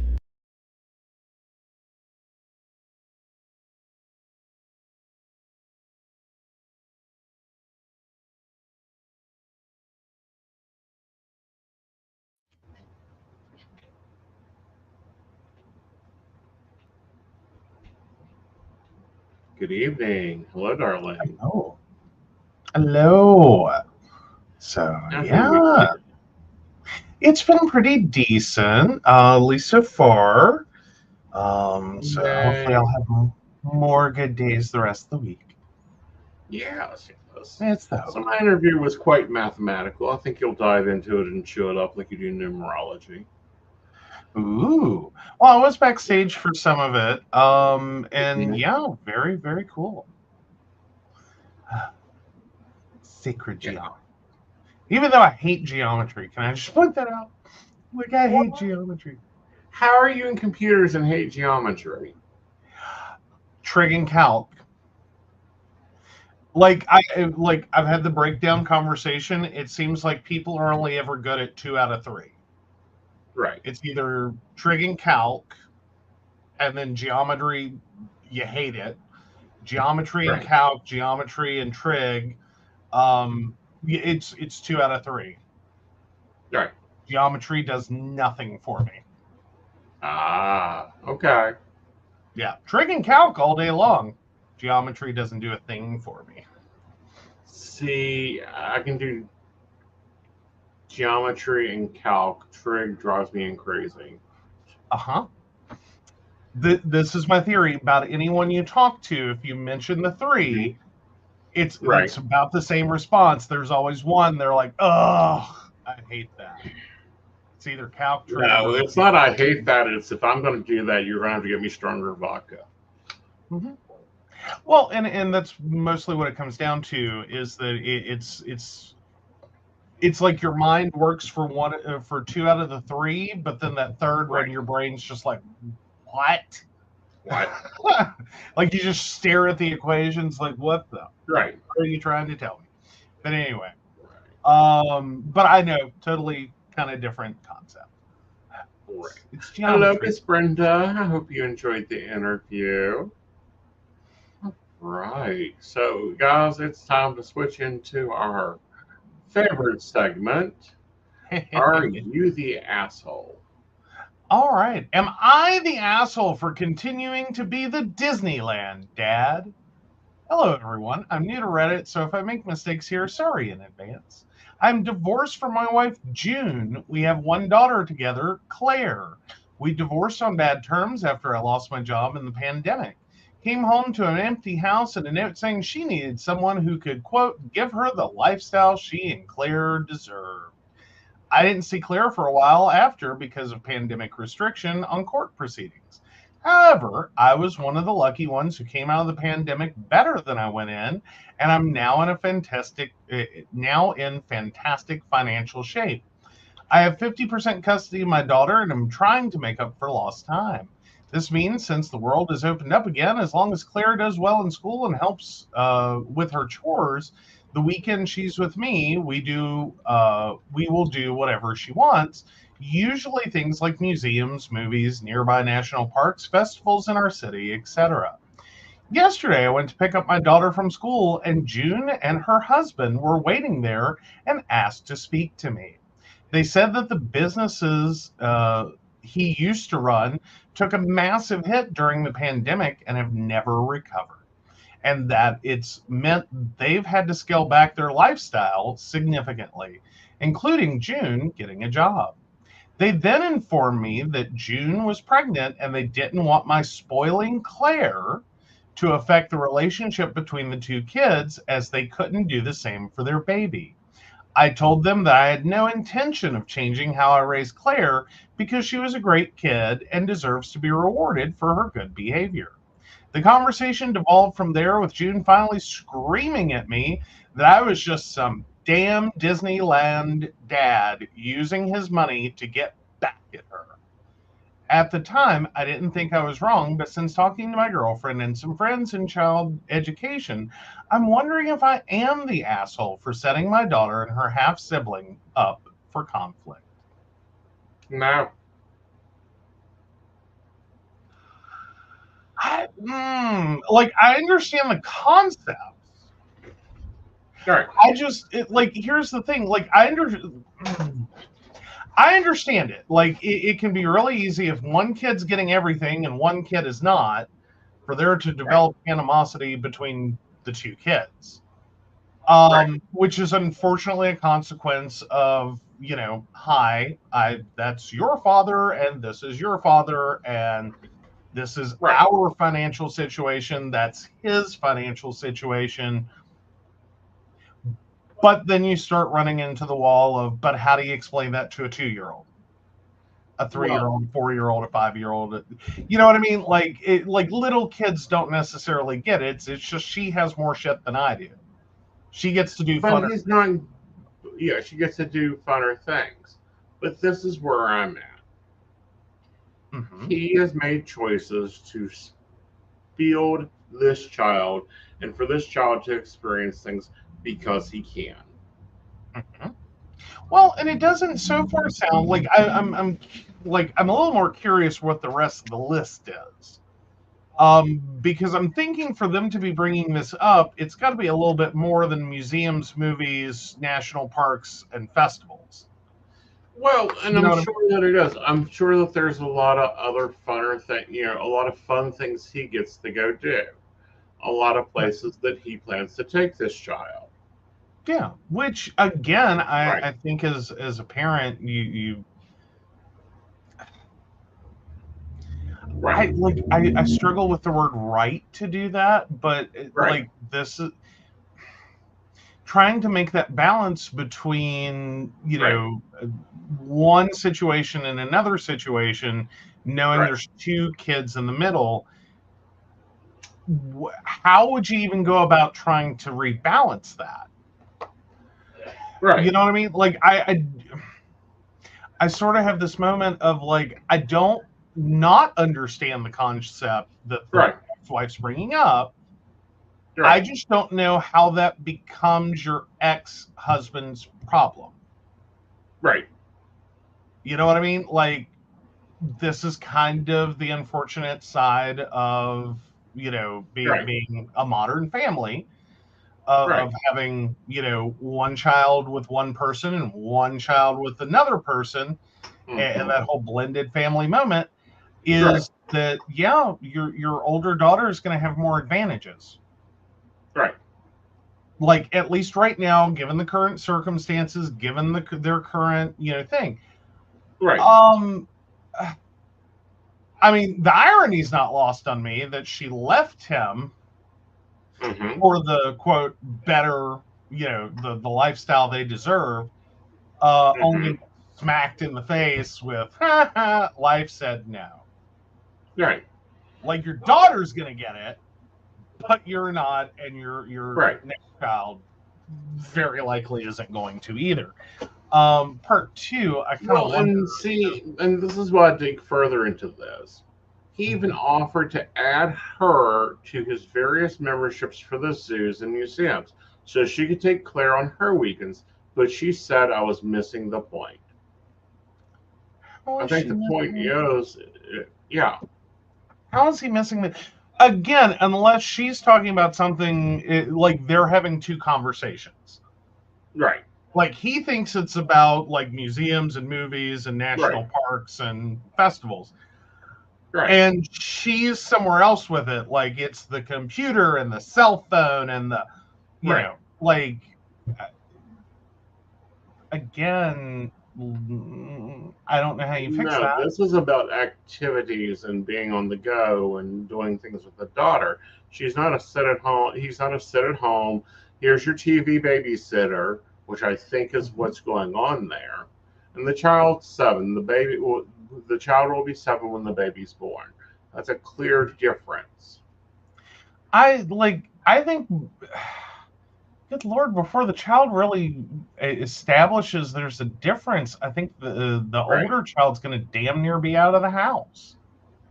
A: Good evening. Hello, darling.
F: Oh, hello. So,
A: How's your
F: yeah,
A: week?
F: it's been pretty decent, at least so far. So hopefully
A: Yay.
F: I'll have more good days the rest of the week.
A: Yes.
F: It's the
A: So
F: hope.
A: my interview was quite mathematical. I think you'll dive into it and chew it up like you do numerology.
F: Ooh. Well, I was backstage for some of it. And
A: Mhm.
F: yeah, very, very cool. Sacred
A: Yeah.
F: geometry. Even though I hate geometry, can I just point that out? Like, I hate geometry.
A: How are you in computers and hate geometry?
F: Trig and calc. I've had the breakdown conversation. It seems like people are only ever good at 2 out of 3.
A: Right.
F: It's either trig and calc, and then geometry, you hate it. Geometry and
A: Right.
F: calc, geometry and trig, it's 2 out of 3.
A: Right.
F: Geometry does nothing for me.
A: Ah, okay.
F: Yeah, trig and calc all day long. Geometry doesn't do a thing for me.
A: See, I can do geometry and calc. Trig drives me crazy.
F: Uh-huh. This is my theory about anyone you talk to. If you mention the 3, it's
A: Right.
F: about the same response. There's always one. They're like, oh, I hate that. It's either calc, trig,
A: No,
F: or
A: it's not I hate that. It's if I'm going to do that, you're going to have to get me stronger vodka.
F: Mhm. Well, and that's mostly what it comes down to is that it's like your mind works for 2 out of the 3, but then that third one,
A: Right.
F: your brain's just like, what?
A: What?
F: Like you just stare at the equations, like, what the?
A: Right.
F: What are you trying to tell me? But anyway, but I know, totally kind of different concept.
A: Right.
F: It's
A: Hello,
F: geometry.
A: Miss Brenda. I hope you enjoyed the interview. Right. So, guys, it's time to switch into our favorite segment. Are you the asshole?
F: All right. Am I the asshole for continuing to be the Disneyland dad? Hello, everyone. I'm new to Reddit, so if I make mistakes here, sorry in advance. I'm divorced from my wife, June. We have one daughter together, Claire. We divorced on bad terms after I lost my job in the pandemic. Came home to an empty house and a note saying she needed someone who could, quote, give her the lifestyle she and Claire deserved. I didn't see Claire for a while after because of pandemic restriction on court proceedings. However, I was one of the lucky ones who came out of the pandemic better than I went in, and I'm now in fantastic financial shape. I have 50% custody of my daughter, and I'm trying to make up for lost time. This means since the world has opened up again, as long as Claire does well in school and helps with her chores, the weekend she's with me, we will do whatever she wants. Usually things like museums, movies, nearby national parks, festivals in our city, etc. Yesterday, I went to pick up my daughter from school, and June and her husband were waiting there and asked to speak to me. They said that the businesses he used to run took a massive hit during the pandemic and have never recovered, and that it's meant they've had to scale back their lifestyle significantly, including June getting a job. They then informed me that June was pregnant and they didn't want my spoiling Claire to affect the relationship between the two kids, as they couldn't do the same for their baby. I told them that I had no intention of changing how I raised Claire because she was a great kid and deserves to be rewarded for her good behavior. The conversation devolved from there, with June finally screaming at me that I was just some damn Disneyland dad using his money to get back at her. At the time, I didn't think I was wrong, but since talking to my girlfriend and some friends in child education, I'm wondering if I am the asshole for setting my daughter and her half sibling up for conflict.
A: No.
F: I understand the concept.
A: Right.
F: Here's the thing. I understand it. It can be really easy if one kid's getting everything and one kid is not, for there to develop animosity between the two kids. Which is unfortunately a consequence of, that's your father and this is your father and this is our financial situation, that's his financial situation. But then you start running into the wall of, but how do you explain that to a 2-year-old? A 3-year-old, 4-year-old, a 5-year-old. You know what I mean? Little kids don't necessarily get it. It's just she has more shit than I do. She gets to do
A: But
F: funner.
A: he's not. Yeah, she gets to do funner things. But this is where I'm at.
F: Mm-hmm.
A: He has made choices to field this child and for this child to experience things because he can.
F: Mm-hmm. Well, and it doesn't so far sound like I'm a little more curious what the rest of the list is. Because I'm thinking for them to be bringing this up, it's got to be a little bit more than museums, movies, national parks, and festivals.
A: Well, and
F: You know
A: I'm
F: what I
A: sure that it does. I'm sure that there's a lot of other funner things, a lot of fun things he gets to go do. A lot of places that he plans to take this child.
F: Yeah, which again,
A: Right.
F: I think as a parent,
A: Right.
F: I struggle with the word right to do that, but
A: Right.
F: this is trying to make that balance between one situation and another situation, knowing there's two kids in the middle. How would you even go about trying to rebalance that?
A: Right.
F: You know what I mean? I sort of have this moment of I don't not understand the concept that the wife's bringing up. I just don't know how that becomes your ex-husband's problem.
A: Right.
F: You know what I mean? this is kind of the unfortunate side of, being a modern family, of having, one child with one person and one child with another person, and that whole blended family moment is that, your older daughter is going to have more advantages.
A: Right.
F: Like, at least right now, given the current circumstances, given their current, thing.
A: Right.
F: I mean, the irony is not lost on me that she left him for the quote better, the lifestyle they deserve, only smacked in the face with life said no.
A: Right.
F: Like, your daughter's gonna get it, but you're not, and your next child very likely isn't going to either. Part two, I kind of
A: and this is why I dig further into this. He even offered to add her to his various memberships for the zoos and museums so she could take Claire on her weekends, but she said I was missing the point. I think the point is, yeah.
F: How is he missing the... Again, unless she's talking about something like they're having two conversations.
A: Right.
F: Like, he thinks it's about, like, museums and movies and national parks and festivals.
A: Right.
F: And she's somewhere else with it. Like, it's the computer and the cell phone and the, you know, like, again, I don't know how you fix that.
A: This is about activities and being on the go and doing things with the daughter. She's not a sit at home. He's not a sit at home. Here's your TV babysitter, which I think is what's going on there. And the child's 7. The child will be 7 when the baby's born. That's a clear difference.
F: I think, good Lord, before the child really establishes there's a difference, I think the older child's going to damn near be out of the house.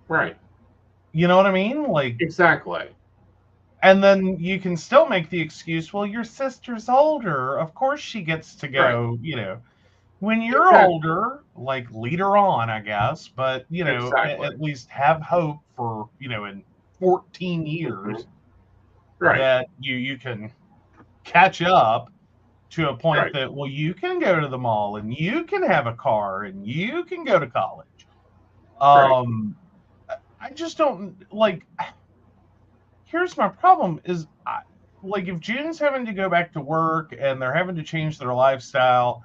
A: Right.
F: You know what I mean? Like,
A: exactly.
F: And then you can still make the excuse, well, your sister's older. Of course she gets to go, you know. When you're older, like, lead her on, I guess. But, you know, at least have hope for, you know, in 14 years that you can catch up to a point that, well, you can go to the mall and you can have a car and you can go to college. I just don't, like... Here's my problem is, like, if June's having to go back to work and they're having to change their lifestyle,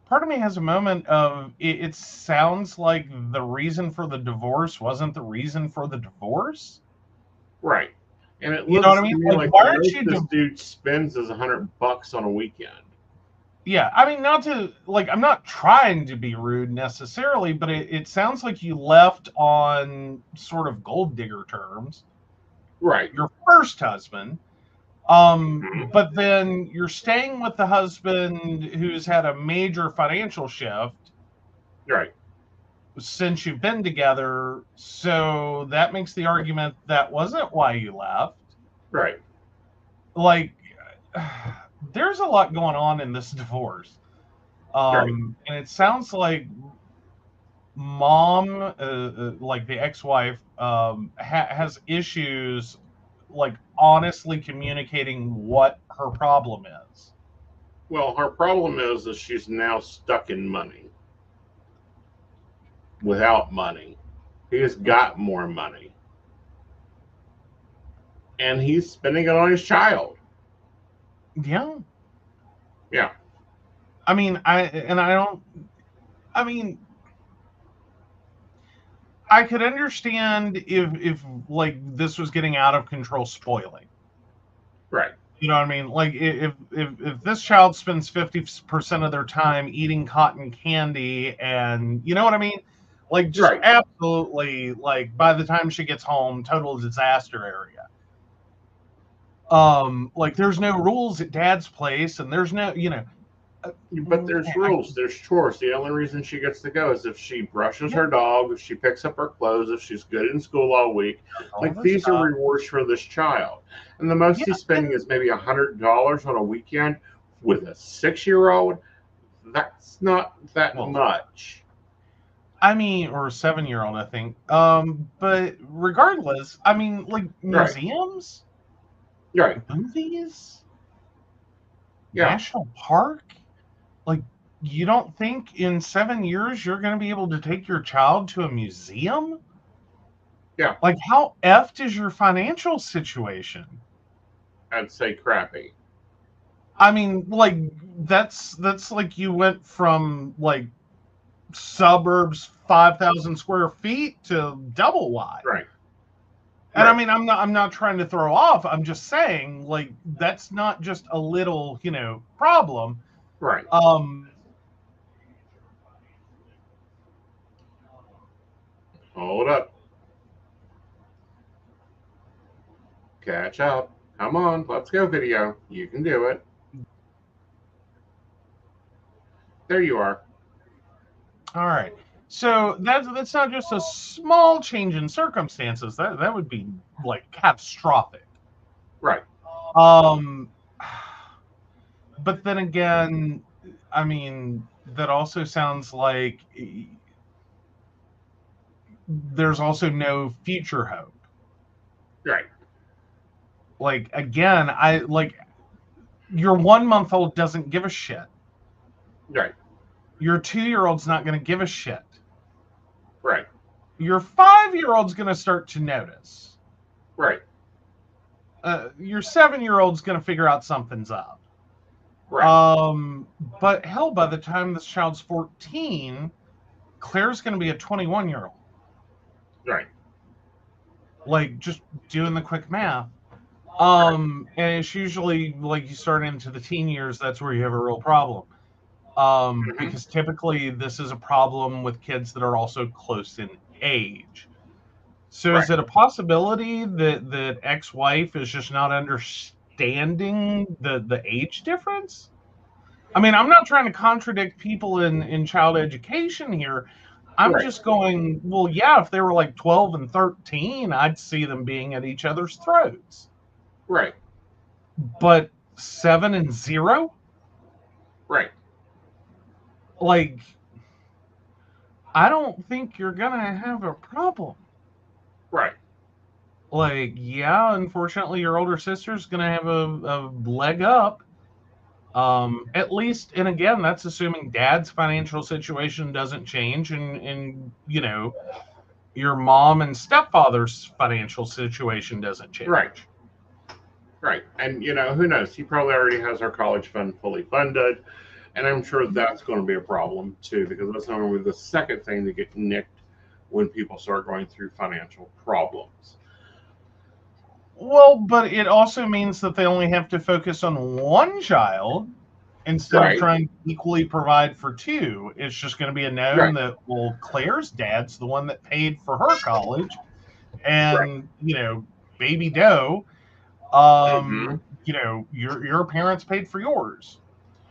F: part of me has a moment of, it sounds like the reason for the divorce wasn't the reason for the divorce.
A: Right. And it
F: you know what I mean?
A: Like why aren't you this dude spends is $100 on a weekend.
F: Yeah, I mean, not to, like, I'm not trying to be rude necessarily, but it sounds like you left on sort of gold digger terms.
A: Right.
F: Your first husband. But then you're staying with the husband who's had a major financial shift.
A: Right.
F: Since you've been together. So that makes the argument that wasn't why you left.
A: Right.
F: Like... There's a lot going on in this divorce. And it sounds like mom, like the ex-wife, has issues, like, honestly communicating what her problem is.
A: Well, her problem is that she's now stuck in money. Without money. He has got more money. And he's spending it on his child.
F: Yeah.
A: Yeah.
F: I mean, I could understand if like this was getting out of control spoiling.
A: Right.
F: You know what I mean? Like, if this child spends 50% of their time eating cotton candy and, you know what I mean? Like, just absolutely, like, by the time she gets home, total disaster area. Like, there's no rules at dad's place, and there's no, you know.
A: But there's rules, there's chores. The only reason she gets to go is if she brushes her dog, if she picks up her clothes, if she's good in school all week. Like, these are rewards for this child. And the most he's spending is maybe $100 on a weekend with a 6-year-old. That's not that
F: Well,
A: much.
F: I mean, or a 7-year-old, I think. But regardless, I mean, like
A: Right.
F: museums,
A: Right.
F: movies,
A: Yeah.
F: national park. Like, you don't think in 7 years you're going to be able to take your child to a museum?
A: Yeah.
F: Like, how effed is your financial situation?
A: I'd say crappy.
F: I mean, like that's like you went from like suburbs 5,000 square feet to double wide.
A: Right.
F: And I
A: Right.
F: mean, I'm not trying to throw off. I'm just saying, like, that's not just a little, problem.
A: Right. Hold up. Catch up. Come on. Let's go, video. You can do it. There you are.
F: All right. So that's not just a small change in circumstances. That would be like catastrophic.
A: Right.
F: Um, but then again, I mean, that also sounds like there's also no future hope.
A: Right.
F: Like again, I like your 1 month old doesn't give a shit.
A: Right.
F: Your 2-year-old's not going to give a shit.
A: Right.
F: Your 5-year-old's going to start to notice.
A: Right.
F: Your 7-year-old's going to figure out something's up.
A: Right.
F: But hell, by the time this child's 14, Claire's going to be a 21-year-old.
A: Right.
F: Like, just doing the quick math. And it's usually like you start into the teen years, that's where you have a real problem. Because typically this is a problem with kids that are also close in age. So is it a possibility that ex-wife is just not understanding the age difference? I mean, I'm not trying to contradict people in child education here. I'm just going, well, yeah, if they were like 12 and 13, I'd see them being at each other's throats.
A: Right.
F: But 7 and 0?
A: Right.
F: Like, I don't think you're going to have a problem.
A: Right.
F: Like, yeah, unfortunately, your older sister's going to have a leg up. At least, and again, that's assuming dad's financial situation doesn't change and your mom and stepfather's financial situation doesn't change.
A: Right. Right. And, who knows? He probably already has our college fund fully funded. And I'm sure that's going to be a problem, too, because that's normally the second thing to get nicked when people start going through financial problems.
F: Well, but it also means that they only have to focus on one child instead of trying to equally provide for two. It's just going to be a known that, well, Claire's dad's the one that paid for her college. And, baby dough, your parents paid for yours.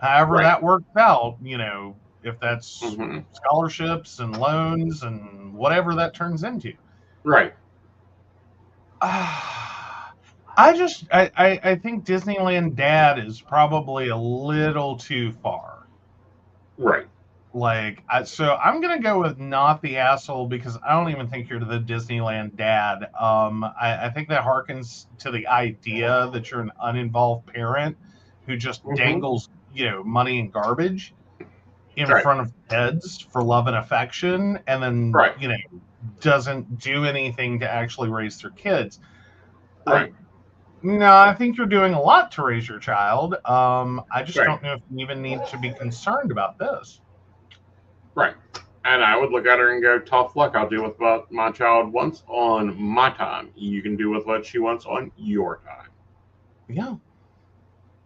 F: However that worked out, if that's scholarships and loans and whatever that turns into.
A: Right.
F: I think Disneyland Dad is probably a little too far.
A: Right.
F: Like, so I'm going to go with not the asshole because I don't even think you're the Disneyland Dad. I think that harkens to the idea that you're an uninvolved parent who just dangles, money and garbage in front of kids for love and affection and then, doesn't do anything to actually raise their kids.
A: Right.
F: No, I think you're doing a lot to raise your child. I just don't know if you even need to be concerned about this.
A: Right. And I would look at her and go, tough luck. I'll deal with what my child wants on my time. You can do with what she wants on your time.
F: Yeah.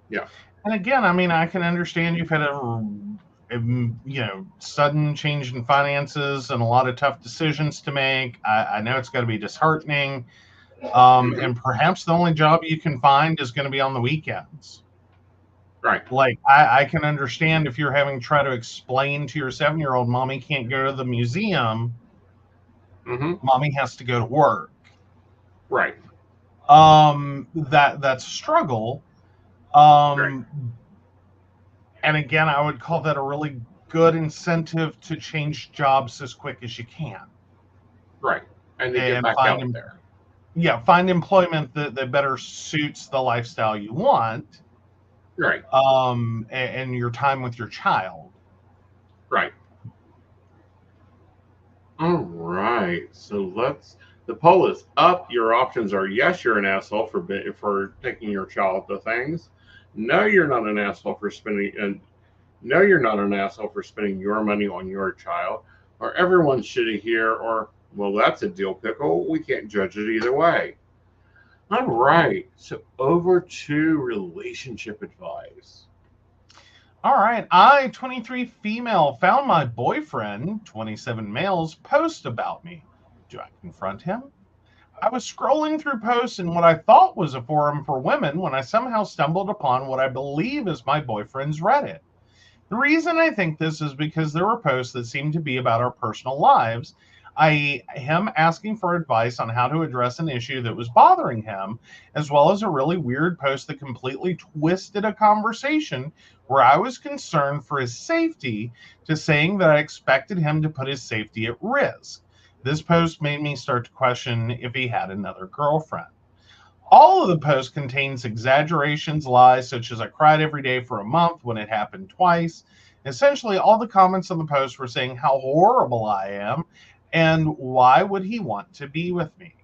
A: Yeah.
F: And again, I mean, I can understand you've had a sudden change in finances and a lot of tough decisions to make. I know it's got to be disheartening. And perhaps the only job you can find is going to be on the weekends.
A: Right.
F: Like, I can understand if you're having to try to explain to your 7-year-old, mommy can't go to the museum. Mommy has to go to work.
A: Right.
F: That's a struggle. And And again, I would call that a really good incentive to change jobs as quick as you can.
A: Right. And they get back out there.
F: Yeah, find employment that better suits the lifestyle you want.
A: Right.
F: And your time with your child.
A: Right. All right. So the poll is up. Your options are yes, you're an asshole for taking your child to things. No, you're not an asshole for spending, and no, you're not an asshole for spending your money on your child. Or everyone's shitty here, or well, that's a deal pickle. We can't judge it either way. All right. So over to relationship advice.
F: All right. I, 23 female, found my boyfriend, 27 males, post about me. Do I confront him? I was scrolling through posts in what I thought was a forum for women when I somehow stumbled upon what I believe is my boyfriend's Reddit. The reason I think this is because there were posts that seemed to be about our personal lives, i.e., him asking for advice on how to address an issue that was bothering him, as well as a really weird post that completely twisted a conversation where I was concerned for his safety to saying that I expected him to put his safety at risk. This post made me start to question if he had another girlfriend. All of the post contains exaggerations, lies, such as I cried every day for a month when it happened twice. Essentially, all the comments on the post were saying how horrible I am and why would he want to be with me.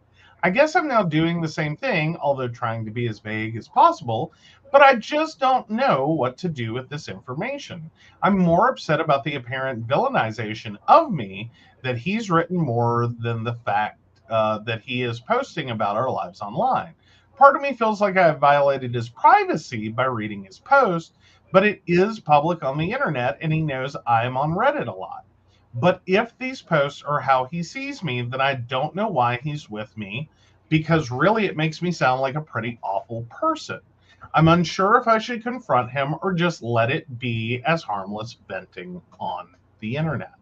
F: I guess I'm now doing the same thing, although trying to be as vague as possible, but I just don't know what to do with this information. I'm more upset about the apparent villainization of me that he's written more than the fact that he is posting about our lives online. Part of me feels like I have violated his privacy by reading his post, but it is public on the internet and he knows I'm on Reddit a lot. But if these posts are how he sees me, then I don't know why he's with me, because really it makes me sound like a pretty awful person. I'm unsure if I should confront him or just let it be as harmless venting on the internet.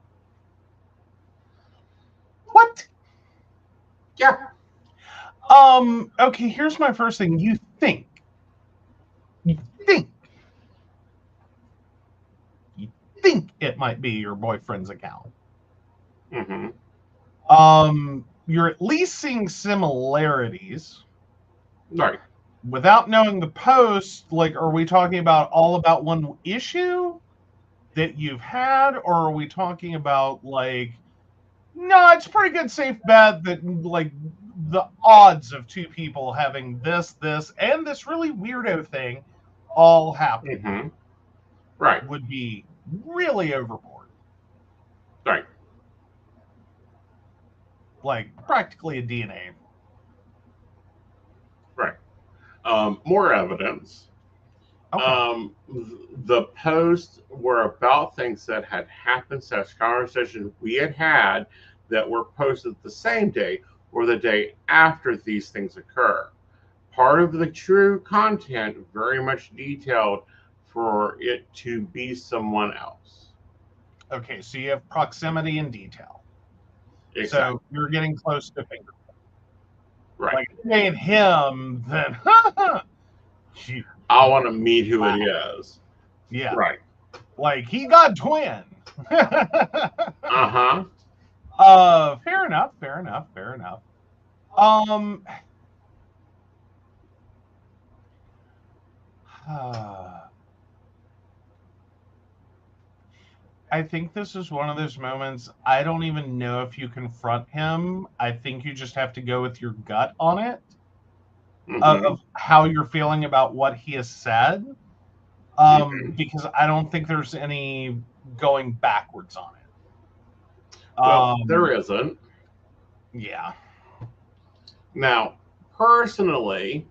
F: What?
A: Yeah.
F: Okay, here's my first thing. You think it might be your boyfriend's account.
A: Mm-hmm.
F: You're at least seeing similarities.
A: Right.
F: Without knowing the post, like, are we talking about all about one issue that you've had, or are we talking about, like, no, it's a pretty good safe bet that, like, the odds of two people having this, and this really weirdo thing all happen
A: Mm-hmm. Right.
F: would be really overboard.
A: Right.
F: Like, practically a DNA.
A: Right. More evidence.
F: Okay.
A: The posts were about things that had happened, such conversations we had had that were posted the same day or the day after these things occur. Part of the true content very much detailed for it to be someone else.
F: Okay, so you have proximity and detail.
A: Exactly.
F: So you're getting close to finger.
A: Right.
F: Like, if it ain't him, then
A: I want to meet who it is.
F: Yeah.
A: Right.
F: Like, he got twin.
A: Uh-huh.
F: Fair enough. I think this is one of those moments, I don't even know if you confront him. I think you just have to go with your gut on it, of how you're feeling about what he has said. Because I don't think there's any going backwards on it.
A: Well, there isn't.
F: Yeah.
A: Now, personally,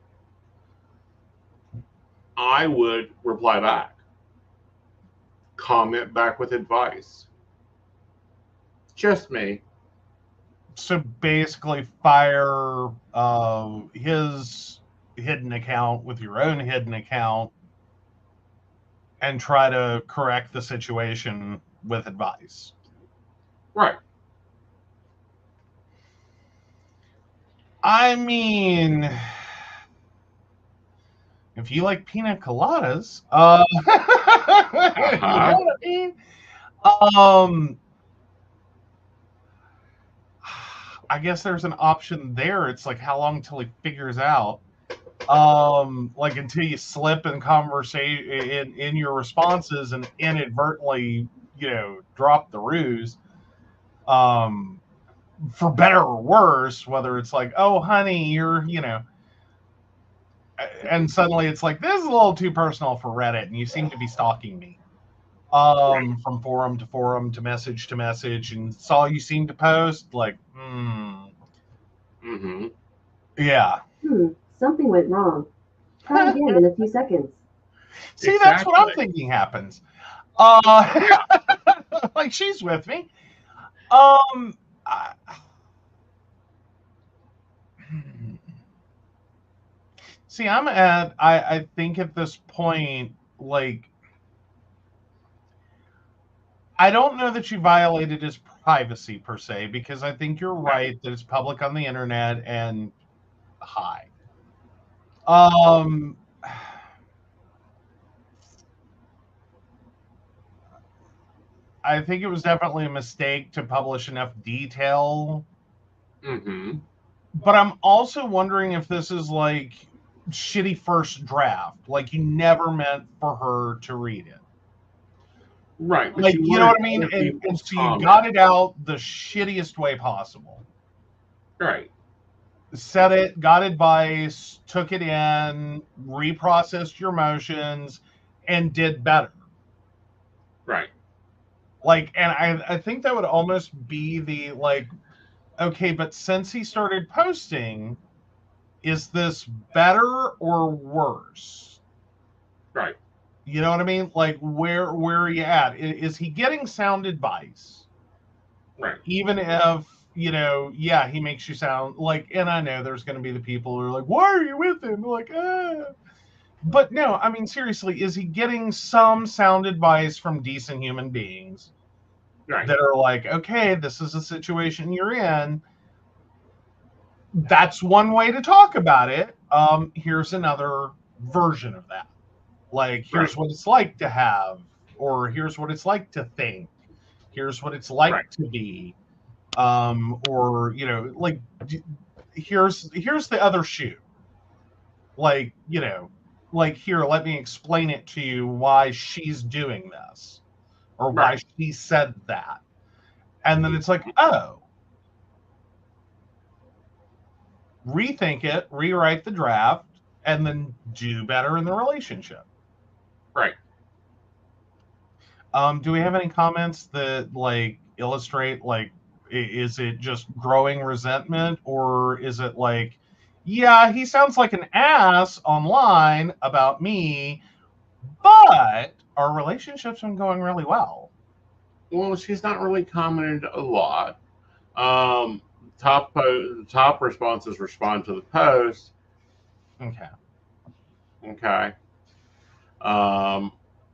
A: I would reply back. Comment back with advice. Just me.
F: So basically fire his hidden account with your own hidden account and try to correct the situation with advice.
A: Right.
F: I mean, if you like pina coladas, Um, I guess there's an option there. It's like how long till he figures out. Like until you slip in conversation in your responses and inadvertently, drop the ruse. For better or worse, whether it's like, oh honey, you're, and suddenly it's like, this is a little too personal for Reddit and you seem to be stalking me. From forum to message, and saw you seem to post, like, yeah.
G: Something went wrong. Try again in a few seconds.
F: See, that's what I'm thinking happens. Like she's with me. See, I think at this point, like, I don't know that you violated his privacy per se, because I think you're right that it's public on the internet and hi. I think it was definitely a mistake to publish enough detail. But I'm also wondering if this is like shitty first draft. Like you never meant for her to read it.
A: Right.
F: Like, you know what I mean? And so you got it out the shittiest way possible.
A: Right.
F: Said it, got advice, took it in, reprocessed your emotions, and did better.
A: Right.
F: Like, and I think that would almost be the, like, okay, but since he started posting, is this better or worse?
A: Right.
F: You know what I mean? Like, where are you at? Is he getting sound advice?
A: Right.
F: Even if, yeah, he makes you sound like, and I know there's going to be the people who are like, why are you with him? Like, But no, I mean, seriously, is he getting some sound advice from decent human beings that are like, okay, this is a situation you're in. That's one way to talk about it. Here's another version of that. Like, here's what it's like to have, or here's what it's like to think. Here's what it's like to be. Or, like, here's the other shoe. Like, like, here, let me explain it to you why she's doing this or why she said that. And then it's like, oh, rethink it, rewrite the draft, and then do better in the relationship.
A: Right.
F: Do we have any comments that, like, illustrate, like, is it just growing resentment, or is it like, yeah, he sounds like an ass online about me, but our relationship's been going really well?
A: Well, she's not really commented a lot. Top responses respond to the post. Okay.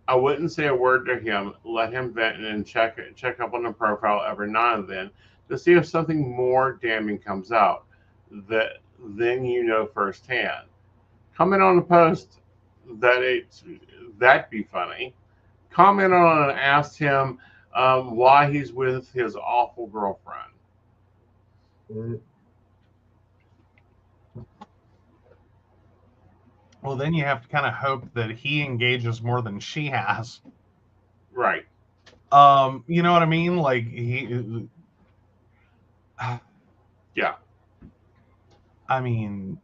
A: I wouldn't say a word to him. Let him vent and check up on the profile every now and then to see if something more damning comes out. Then firsthand. Comment on the post that'd be funny. Comment on and ask him why he's with his awful girlfriend.
F: Well, then you have to kind of hope that he engages more than she has.
A: Right.
F: You know what I mean? Like,
A: yeah.
F: I mean,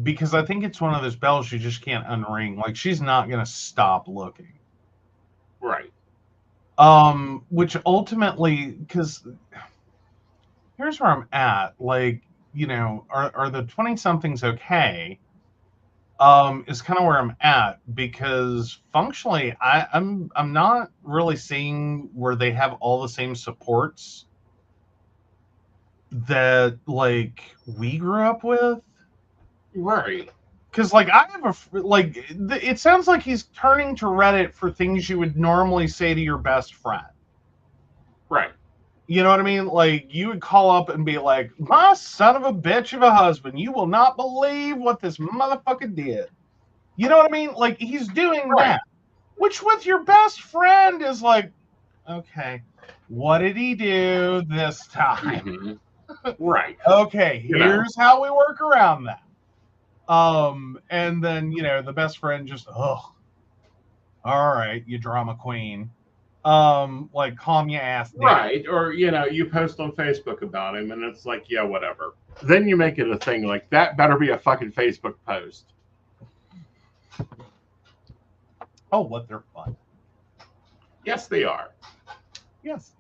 F: because I think it's one of those bells you just can't unring. Like, she's not going to stop looking.
A: Right.
F: Which ultimately, because here's where I'm at. Like, are the 20-somethings okay? Is kind of where I'm at, because functionally I'm not really seeing where they have all the same supports that, like, we grew up with.
A: Right.
F: Because, like, I have it sounds like he's turning to Reddit for things you would normally say to your best friend.
A: Right.
F: You know what I mean? Like, you would call up and be like, my son of a bitch of a husband, you will not believe what this motherfucker did. You know what I mean? Like, he's doing that. Which with your best friend is like, Okay. What did he do this time?
A: Right.
F: Okay,
A: You know.
F: here's how we work around that. And then, the best friend just, oh, all right, you drama queen. Like, calm your ass down.
A: Right. Or, you post on Facebook about him and it's like, yeah, whatever. Then you make it a thing like that better be a fucking Facebook post.
F: Oh, what they're fun.
A: Yes, they are.
F: Yes.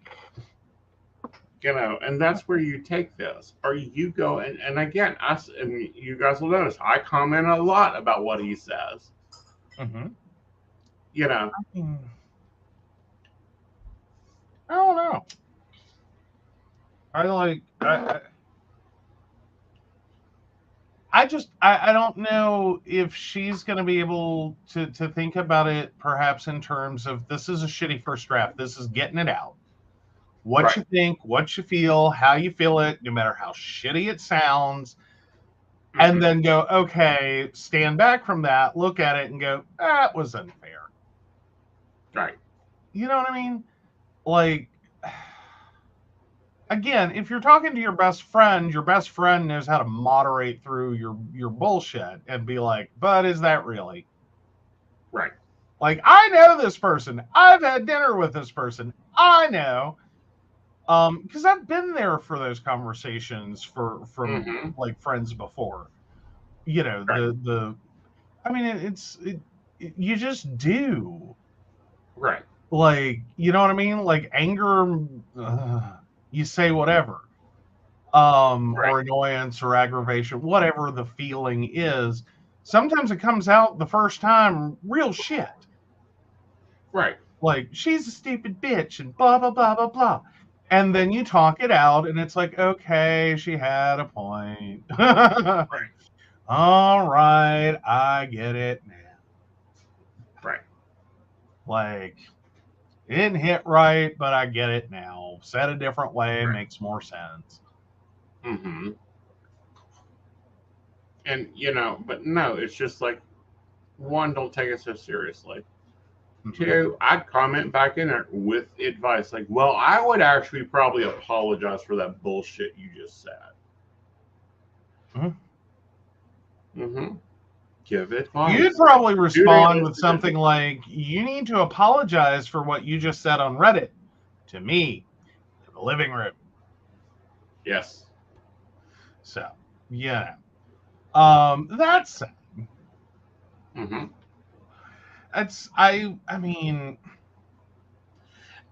A: And that's where you take this. Or you go and again, and you guys will notice I comment a lot about what he says.
F: Mm-hmm. I don't know. I don't know if she's going to be able to think about it perhaps in terms of this is a shitty first draft. This is getting it out. What you think, what you feel, how you feel it, no matter how shitty it sounds. And then go, okay, stand back from that, look at it and go, that was unfair.
A: Right.
F: You know what I mean? Like, again, if you're talking to your best friend knows how to moderate through your bullshit and be like, but is that really?
A: Right.
F: Like, I know this person. I've had dinner with this person. I know. Because I've been there for those conversations from like friends before.
A: Right.
F: You just do.
A: Right.
F: Like, you know what I mean? Like anger, you say whatever. Or annoyance or aggravation, whatever the feeling is. Sometimes it comes out the first time real shit.
A: Right.
F: Like, she's a stupid bitch and blah, blah, blah, blah, blah. And then you talk it out and it's like, okay, she had a point.
A: Right.
F: All right, I get it now.
A: Right.
F: Like, it didn't hit right, but I get it now. Said a different way makes more sense.
A: Mm-hmm. And, but no, it's just like, one, don't take it so seriously.
F: Mm-hmm.
A: Two, I'd comment back in there with advice. Like, well, I would actually probably apologize for that bullshit you just said. Mm-hmm. Give advice.
F: You'd probably respond with something like, you need to apologize for what you just said on Reddit to me in the living room.
A: Yes.
F: So, yeah. That's
A: mm-hmm.
F: I mean,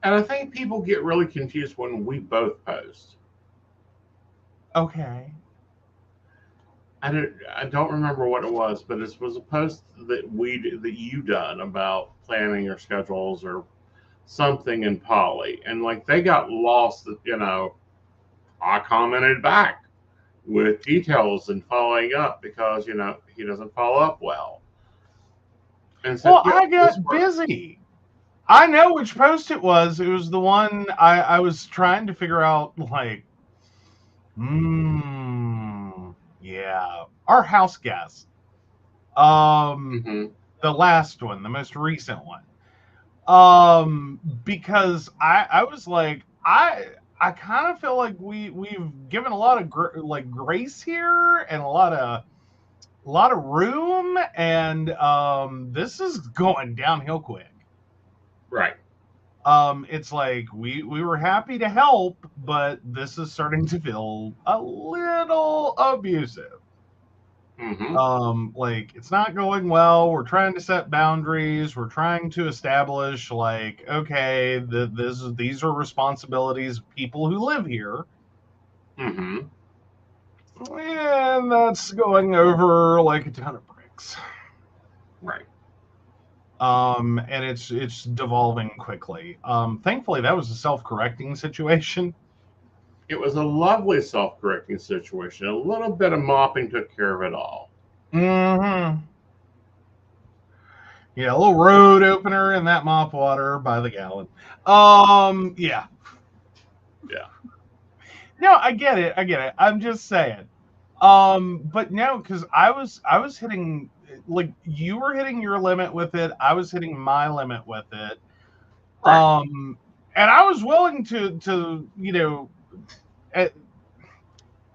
A: and I think people get really confused when we both post.
F: Okay.
A: I don't remember what it was, but it was a post that you done about planning your schedules or something in Poly, and like they got lost. I commented back with details and following up because he doesn't follow up well.
F: And so, I got busy. I know which post it was. It was the one I was trying to figure out. Like, yeah, our house guest. The last one, the most recent one. Because I was like, I kind of feel like we've given a lot of grace here and a lot of room, and this is going downhill quick.
A: Right.
F: It's like we were happy to help, but this is starting to feel a little abusive. Like, it's not going well. We're trying to set boundaries. We're trying to establish, like, okay, these are responsibilities of people who live here. And that's going over like a ton of bricks.
A: Right.
F: And it's devolving quickly. Thankfully, that was a self-correcting situation.
A: It was a lovely self-correcting situation. A little bit of mopping took care of it all.
F: Yeah, a little road opener in that mop water by the gallon. Yeah. No, I get it. I'm just saying. But no, because I was hitting, like, you were hitting your limit with it. I was hitting my limit with it.
A: Right.
F: And I was willing to I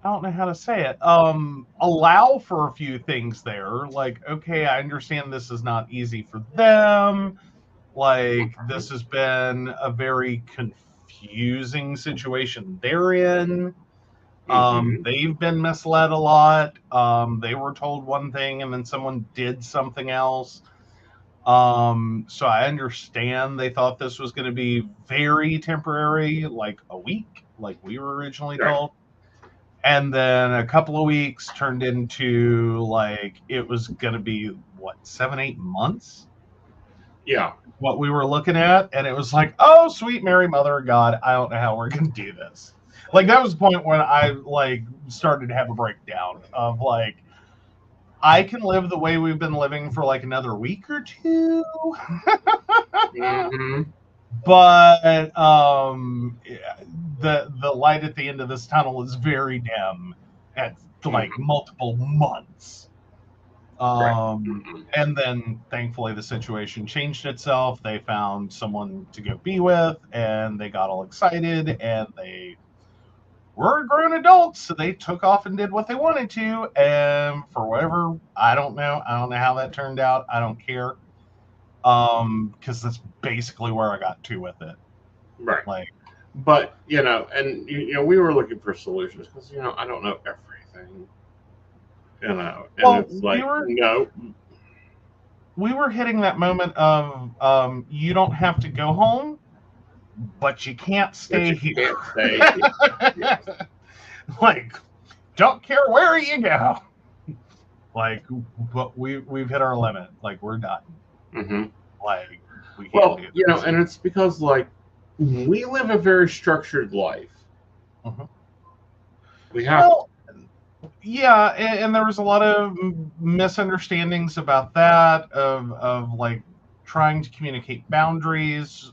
F: don't know how to say it, allow for a few things there. Like, okay, I understand this is not easy for them. Like, this has been a very confusing situation they're in. They've been misled a lot. They were told one thing and then someone did something else. So I understand they thought this was going to be very temporary, like a week, like we were originally told. And then a couple of weeks turned into like it was going to be, what, 7-8 months?
A: Yeah.
F: What we were looking at. And it was like, oh, sweet Mary, Mother of God, I don't know how we're going to do this. Like, that was the point when I like started to have a breakdown of like, I can live the way we've been living for like another week or two. But the light at the end of this tunnel is very dim at like multiple months. And then thankfully the situation changed itself. They found someone to go be with and they got all excited and they were grown adults, so they took off and did what they wanted to, and for whatever, I don't know how that turned out. I don't care, because that's basically where I got to with it.
A: Right.
F: Like,
A: but and we were looking for solutions because I don't know everything. And
F: well,
A: it's like
F: we were hitting that moment of you don't have to go home, but you can't stay here. Like, don't care where you go. Like, but we've hit our limit. Like, we're done. Like, we can't do this.
A: And it's because like we live a very structured life. We have.
F: Yeah, and there was a lot of misunderstandings about that of like trying to communicate boundaries.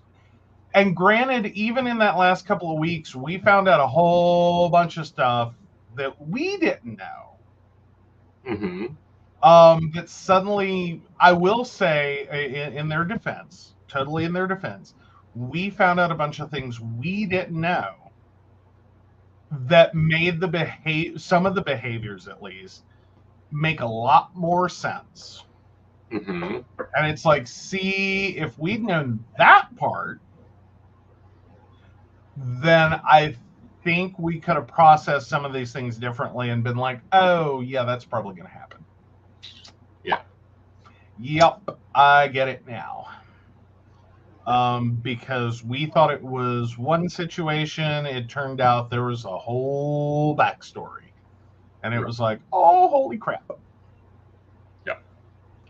F: And granted, even in that last couple of weeks, we found out a whole bunch of stuff that we didn't know. That suddenly, I will say, in their defense, totally in their defense, we found out a bunch of things we didn't know that made some of the behaviors, at least, make a lot more sense. And it's like, see, if we'd known that part, then I think we could have processed some of these things differently and been like, oh, yeah, that's probably going to happen. Yep, I get it now. Because we thought it was one situation. It turned out there was a whole backstory. And it was like, oh, holy crap.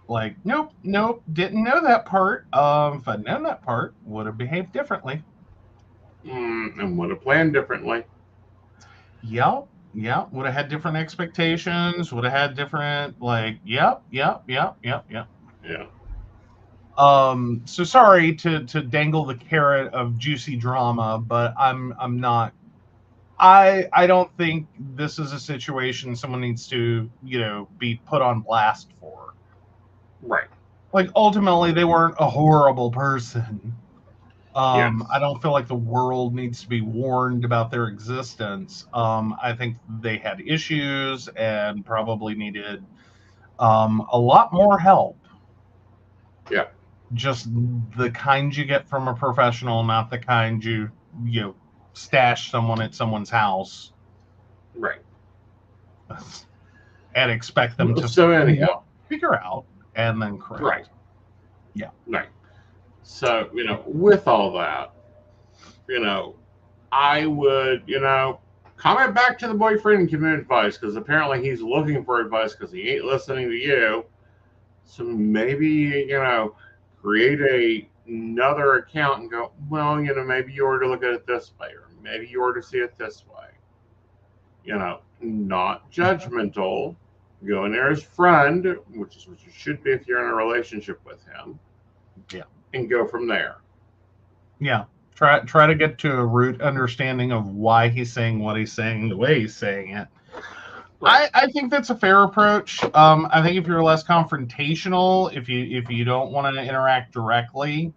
F: Like, nope, didn't know that part. If I'd known that part, would have behaved differently.
A: And would have planned differently.
F: Yep. Would have had different expectations. Would have had different, like, yep.
A: Yeah.
F: So sorry to dangle the carrot of juicy drama, but I'm not. I don't think this is a situation someone needs to be put on blast for.
A: Right.
F: Like, ultimately, they weren't a horrible person. I don't feel like the world needs to be warned about their existence. I think they had issues and probably needed a lot more help.
A: Yeah.
F: Just the kind you get from a professional, not the kind you stash someone at someone's house.
A: Right.
F: And expect them to figure out and then correct.
A: Right.
F: Yeah.
A: Right. So, with all that, I would, comment back to the boyfriend and give him advice because apparently he's looking for advice because he ain't listening to you. So maybe, create another account and go, well, maybe you ought to look at it this way, or maybe you ought to see it this way. Not judgmental. Go in there as friend, which is what you should be if you're in a relationship with him.
F: Yeah.
A: And go from there.
F: Yeah. Try to get to a root understanding of why he's saying what he's saying, the way he's saying it. Right. I think that's a fair approach. I think if you're less confrontational, if you don't want to interact directly,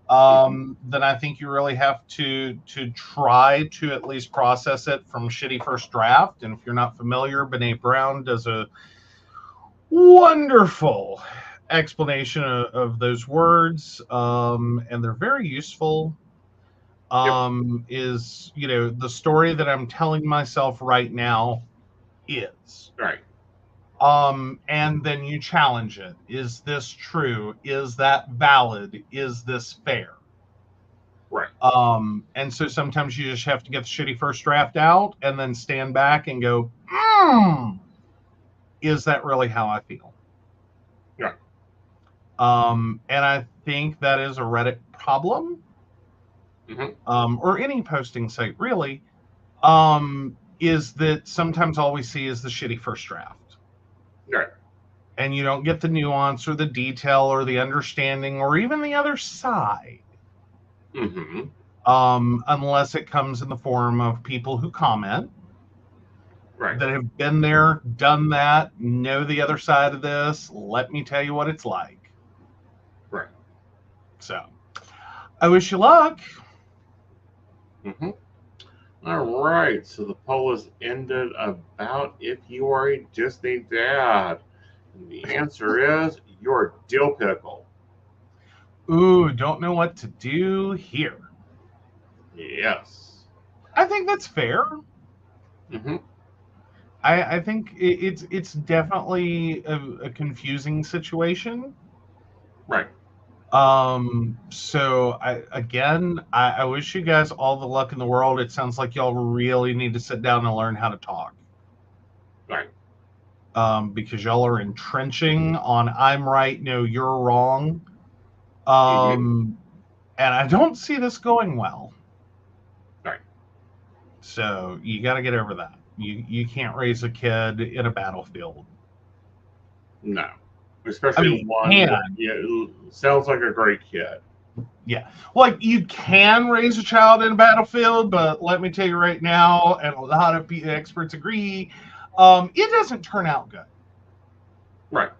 F: then I think you really have to try to at least process it from shitty first draft. And if you're not familiar, Brene Brown does a wonderful explanation of those words, and they're very useful. Is, you know, the story that I'm telling myself right now is.
A: Right.
F: And then you challenge it. Is this true? Is that valid? Is this fair?
A: Right.
F: And so sometimes you just have to get the shitty first draft out and then stand back and go, is that really how I feel?
A: Yeah.
F: And I think that is a Reddit problem, or any posting site really, is that sometimes all we see is the shitty first draft.
A: Right.
F: And you don't get the nuance or the detail or the understanding or even the other side. Unless it comes in the form of people who comment,
A: right,
F: that have been there, done that, know the other side of this. Let me tell you what it's like.
A: Right.
F: So, I wish you luck.
A: All right. So the poll is ended about if you are a Disney dad. And the answer is you're a dill pickle.
F: Ooh, don't know what to do here.
A: Yes.
F: I think that's fair. I think it's definitely a confusing situation.
A: Right.
F: So I wish you guys all the luck in the world. It sounds like y'all really need to sit down and learn how to talk.
A: Right.
F: Because y'all are entrenching on I'm right, no, you're wrong. And I don't see this going well.
A: Right.
F: So you got to get over that. You can't raise a kid in a battlefield.
A: No. Especially one that sounds like a great kid.
F: Yeah. Like, you can raise a child in a battlefield, but let me tell you right now, and a lot of experts agree, it doesn't turn out good.
A: Right.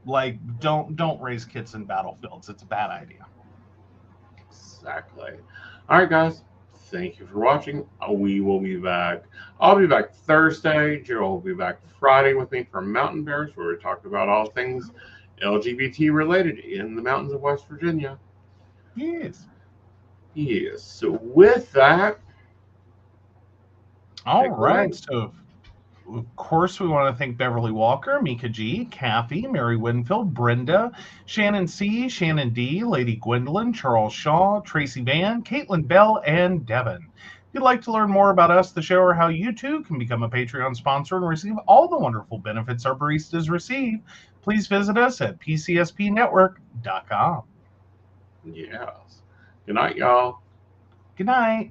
F: Like, don't raise kids in battlefields. It's a bad idea.
A: Exactly. All right, guys. Thank you for watching. We will be back. I'll be back Thursday. Joe will be back Friday with me for Mountain Bears, where we talk about all things LGBT related in the mountains of West Virginia.
F: Yes.
A: Yes. So with that,
F: all right. So, of course, we want to thank Beverly Walker, Mika G, Kathy, Mary Winfield, Brenda, Shannon C, Shannon D, Lady Gwendolyn, Charles Shaw, Tracy Van, Caitlin Bell, and Devin. If you'd like to learn more about us, the show, or how you too can become a Patreon sponsor and receive all the wonderful benefits our baristas receive, please visit us at pcspnetwork.com.
A: Yes. Good night, y'all.
F: Good night.